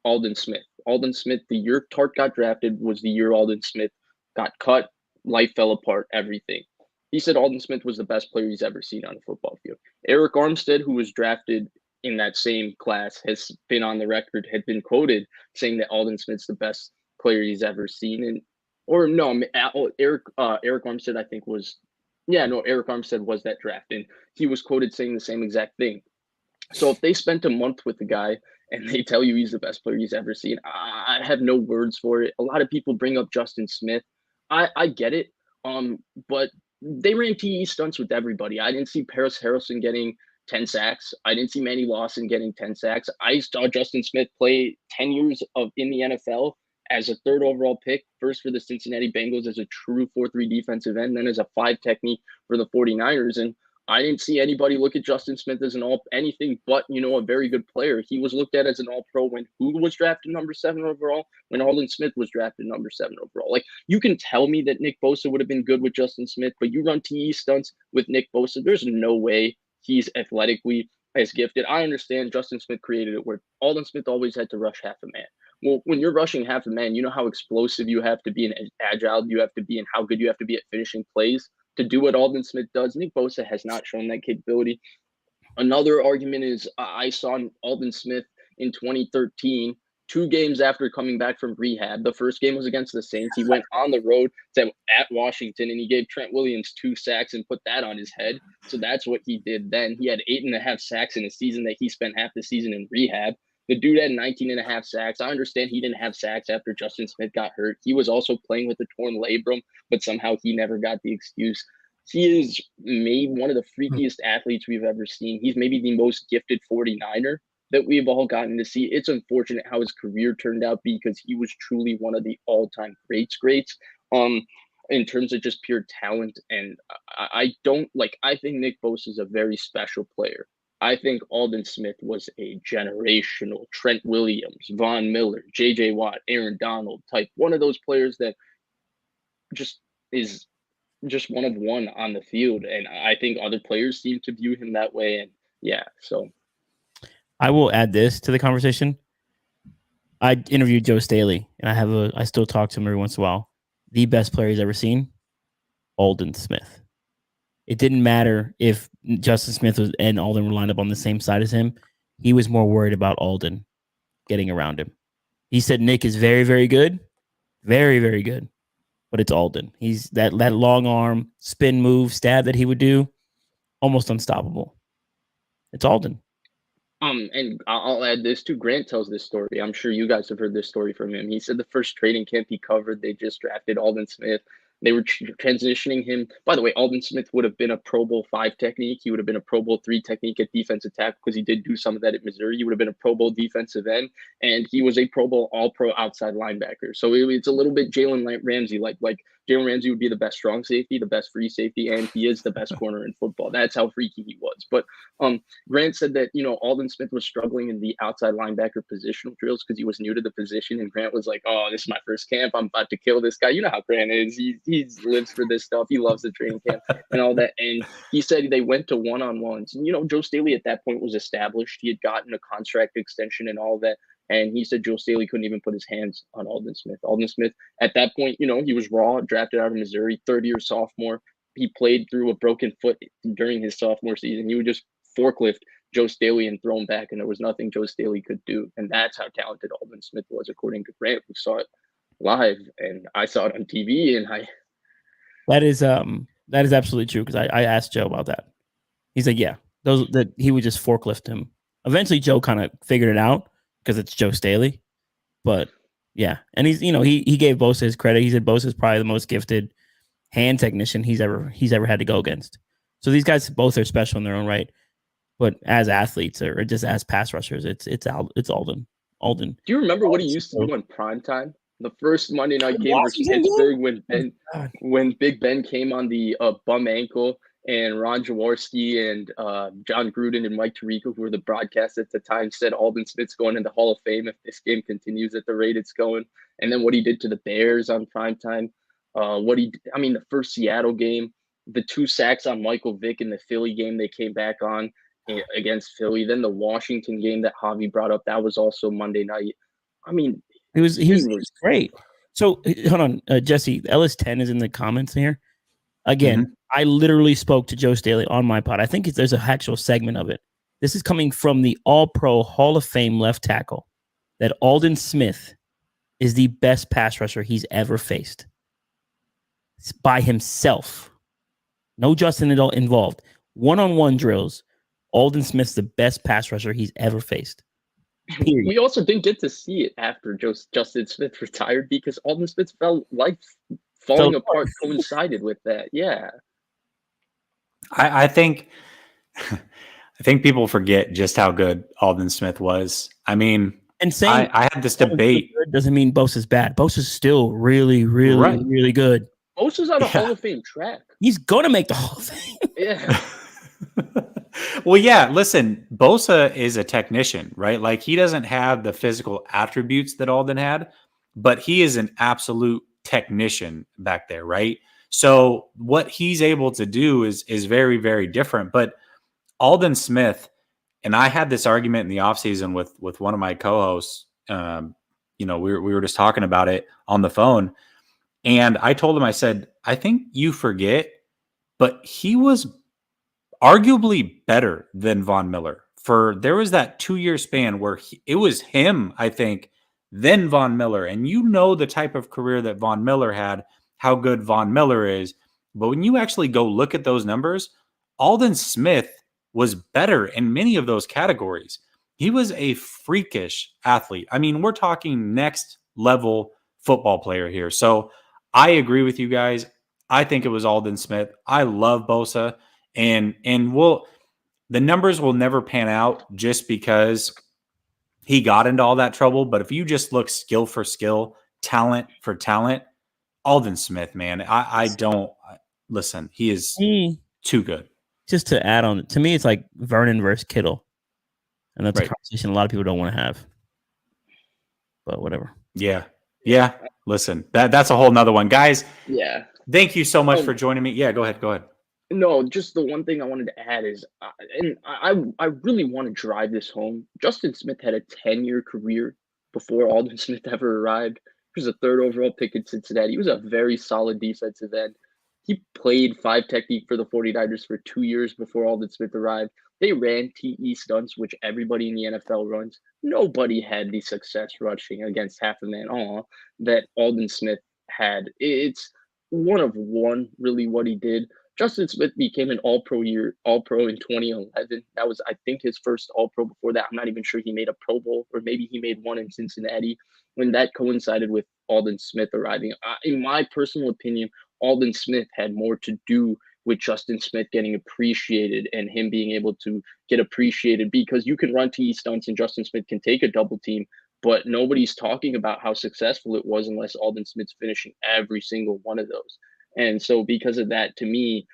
Speaker 2: Aldon Smith. Aldon Smith, the year Tart got drafted was the year Aldon Smith got cut. Life fell apart, everything. He said Aldon Smith was the best player he's ever seen on a football field. Eric Armstead, who was drafted in that same class, has been on the record, had been quoted saying that Aldon Smith's the best player he's ever seen. Eric Armstead, I think Eric Armstead was that draft, and he was quoted saying the same exact thing. So if they spent a month with the guy and they tell you he's the best player he's ever seen, I have no words for it. A lot of people bring up Justin Smith. I get it. But they ran TE stunts with everybody. I didn't see Paris Harrelson getting 10 sacks. I didn't see Manny Lawson getting 10 sacks. I saw Justin Smith play 10 years in the NFL as a 3rd overall pick, first for the Cincinnati Bengals as a true 4-3 defensive end, then as a 5 technique for the 49ers. And I didn't see anybody look at Justin Smith as anything but, a very good player. He was looked at as an all-pro when who was drafted number 7 overall? When Aldon Smith was drafted number 7 overall. Like, you can tell me that Nick Bosa would have been good with Justin Smith, but you run TE stunts with Nick Bosa, there's no way he's athletically as gifted. I understand Justin Smith created it where Aldon Smith always had to rush half a man. Well, when you're rushing half a man, you know how explosive you have to be and agile you have to be and how good you have to be at finishing plays to do what Aldon Smith does. Nick Bosa has not shown that capability. Another argument is I saw Aldon Smith in 2013. 2 games after coming back from rehab. The first game was against the Saints. He went on the road at Washington, and he gave Trent Williams 2 sacks and put that on his head. So that's what he did then. He had 8.5 sacks in a season that he spent half the season in rehab. The dude had 19.5 sacks. I understand he didn't have sacks after Justin Smith got hurt. He was also playing with a torn labrum, but somehow he never got the excuse. He is maybe one of the freakiest athletes we've ever seen. He's maybe the most gifted 49er that we've all gotten to see. It's unfortunate how his career turned out because he was truly one of the all-time greats in terms of just pure talent. And I think Nick Bosa is a very special player. I think Aldon Smith was a generational Trent Williams, Von Miller, J.J. Watt, Aaron Donald type, one of those players that just is just one of one on the field. And I think other players seem to view him that way. And yeah, so
Speaker 3: I will add this to the conversation. I interviewed Joe Staley, and I still talk to him every once in a while. The best player he's ever seen, Aldon Smith. It didn't matter if Justin Smith and Aldon were lined up on the same side as him. He was more worried about Aldon getting around him. He said Nick is very, very good. Very, very good. But it's Aldon. He's that long arm, spin move, stab that he would do, almost unstoppable. It's Aldon.
Speaker 2: And I'll add this too. Grant tells this story. I'm sure you guys have heard this story from him. He said the first training camp he covered, they just drafted Aldon Smith. They were transitioning him. By the way, Aldon Smith would have been a Pro Bowl 5 technique. He would have been a Pro Bowl 3 technique at defensive tackle because he did do some of that at Missouri. He would have been a Pro Bowl defensive end, and he was a Pro Bowl All-Pro outside linebacker. So it's a little bit Jalen Ramsey, like Jalen Ramsey would be the best strong safety, the best free safety, and he is the best corner in football. That's how freaky he was. But Grant said that, Aldon Smith was struggling in the outside linebacker positional drills because he was new to the position, and Grant was like, oh, this is my first camp. I'm about to kill this guy. You know how Grant is. He lives for this stuff. He loves the training camp and all that. And he said they went to one-on-ones. And, Joe Staley at that point was established. He had gotten a contract extension and all that. And he said Joe Staley couldn't even put his hands on Aldon Smith. Aldon Smith, at that point, he was raw, drafted out of Missouri, third-year sophomore. He played through a broken foot during his sophomore season. He would just forklift Joe Staley and throw him back, and there was nothing Joe Staley could do. And that's how talented Aldon Smith was, according to Grant, who saw it live. And I saw it on TV, and
Speaker 3: That is absolutely true, because I asked Joe about that. He's like, yeah, that he would just forklift him. Eventually, Joe kind of figured it out because it's Joe Staley. But yeah, and he's he gave Bosa his credit. He said Bosa is probably the most gifted hand technician he's ever had to go against. So these guys both are special in their own right. But as athletes or just as pass rushers, it's Aldon. Aldon.
Speaker 2: Do you remember what he used to do in primetime? The first Monday night game versus Pittsburgh when Big Ben came on the bum ankle, and Ron Jaworski and John Gruden and Mike Tirico, who were the broadcasts at the time, said Aldon Smith's going in the Hall of Fame if this game continues at the rate it's going. And then what he did to the Bears on primetime, the first Seattle game, the 2 sacks on Michael Vick in the Philly game they came back on against Philly. Then the Washington game that Javi brought up, that was also Monday night. I mean,
Speaker 3: he was great. So hold on, Jesse, LS10 is in the comments here. Again, I literally spoke to Joe Staley on my pod. I think there's an actual segment of it. This is coming from the All-Pro Hall of Fame left tackle, that Aldon Smith is the best pass rusher he's ever faced. It's by himself. No Justin at all involved. One-on-one drills. Aldon Smith's the best pass rusher he's ever faced. Period.
Speaker 2: We also didn't get to see it after Justin Smith retired because Aldon Smith's life falling apart coincided with that. Yeah.
Speaker 1: I think people forget just how good Aldon Smith was. I mean,
Speaker 3: and saying
Speaker 1: I had this debate
Speaker 3: doesn't mean Bosa's bad. Bosa's still really, really, really good.
Speaker 2: Bosa's on a Hall of Fame track.
Speaker 3: He's gonna make the Hall of Fame.
Speaker 2: Yeah.
Speaker 1: Well, yeah, listen, Bosa is a technician, right? Like, he doesn't have the physical attributes that Aldon had, but he is an absolute technician back there, right? So what he's able to do is very, very different. But Aldon Smith, and I had this argument in the offseason with one of my co-hosts. We were just talking about it on the phone. And I told him, I said, I think you forget, but he was arguably better than Von Miller there was that 2-year span where it was him, I think, then Von Miller. And you know the type of career that Von Miller had, how good Von Miller is. But when you actually go look at those numbers, Aldon Smith was better in many of those categories. He was a freakish athlete. I mean, we're talking next level football player here. So I agree with you guys. I think it was Aldon Smith. I love Bosa. And the numbers will never pan out just because he got into all that trouble. But if you just look skill for skill, talent for talent, Aldon Smith, man, I don't listen. He is too good.
Speaker 3: Just to add on, to me, it's like Vernon versus Kittle. And that's a conversation a lot of people don't want to have. But whatever.
Speaker 1: Yeah. Yeah. Listen, that's a whole nother one. Guys,
Speaker 2: yeah.
Speaker 1: Thank you so much for joining me. Yeah, go ahead.
Speaker 2: No, just the one thing I wanted to add is, and I really want to drive this home. Justin Smith had a 10-year career before Aldon Smith ever arrived. He was a 3rd overall pick in Cincinnati. He was a very solid defensive end. He played 5 technique for the 49ers for 2 years before Aldon Smith arrived. They ran TE stunts, which everybody in the NFL runs. Nobody had the success rushing against half a man that Aldon Smith had. It's one of one, really, what he did. Justin Smith became an all-pro in 2011. That was, I think, his first all-pro. Before that, I'm not even sure he made a Pro Bowl, or maybe he made one in Cincinnati when that coincided with Aldon Smith arriving. In my personal opinion, Aldon Smith had more to do with Justin Smith getting appreciated and him being able to get appreciated, because you can run TE stunts and Justin Smith can take a double team, but nobody's talking about how successful it was unless Aldon Smith's finishing every single one of those. And so because of that, to me,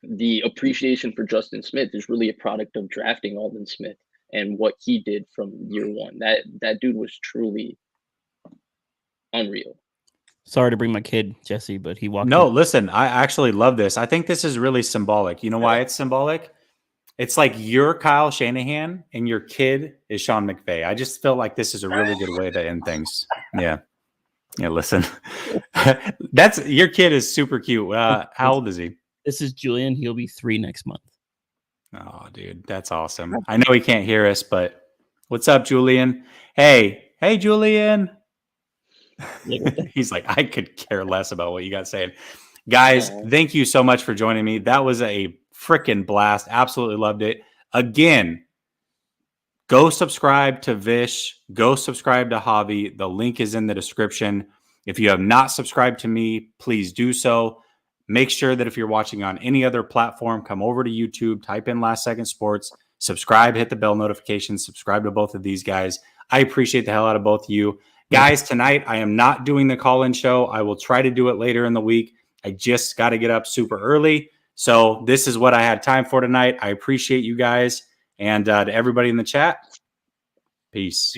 Speaker 2: the appreciation for Justin Smith is really a product of drafting Aldon Smith and what he did from year one. That dude was truly unreal.
Speaker 3: Sorry to bring my kid, Jessie, but he walked.
Speaker 1: No, listen, I actually love this. I think this is really symbolic. You know why it's symbolic? It's like you're Kyle Shanahan and your kid is Sean McVay. I just feel like this is a really good way to end things. Yeah. Yeah, listen. That's your kid is super cute. How old is he?
Speaker 3: This is Julian. He'll be 3 next month.
Speaker 1: Oh, dude, that's awesome. I know he can't hear us, but what's up, Julian? Hey, Julian. He's like, I could care less about what you got saying. Guys, thank you so much for joining me. That was a freaking blast. Absolutely loved it. Again, go subscribe to Vish. Go subscribe to Javi. The link is in the description. If you have not subscribed to me, please do so. Make sure that if you're watching on any other platform, come over to YouTube, type in Last Second Sports, subscribe, hit the bell notifications, subscribe to both of these guys. I appreciate the hell out of both of you. Guys, tonight I am not doing the call-in show. I will try to do it later in the week. I just got to get up super early. So this is what I had time for tonight. I appreciate you guys. And to everybody in the chat, peace.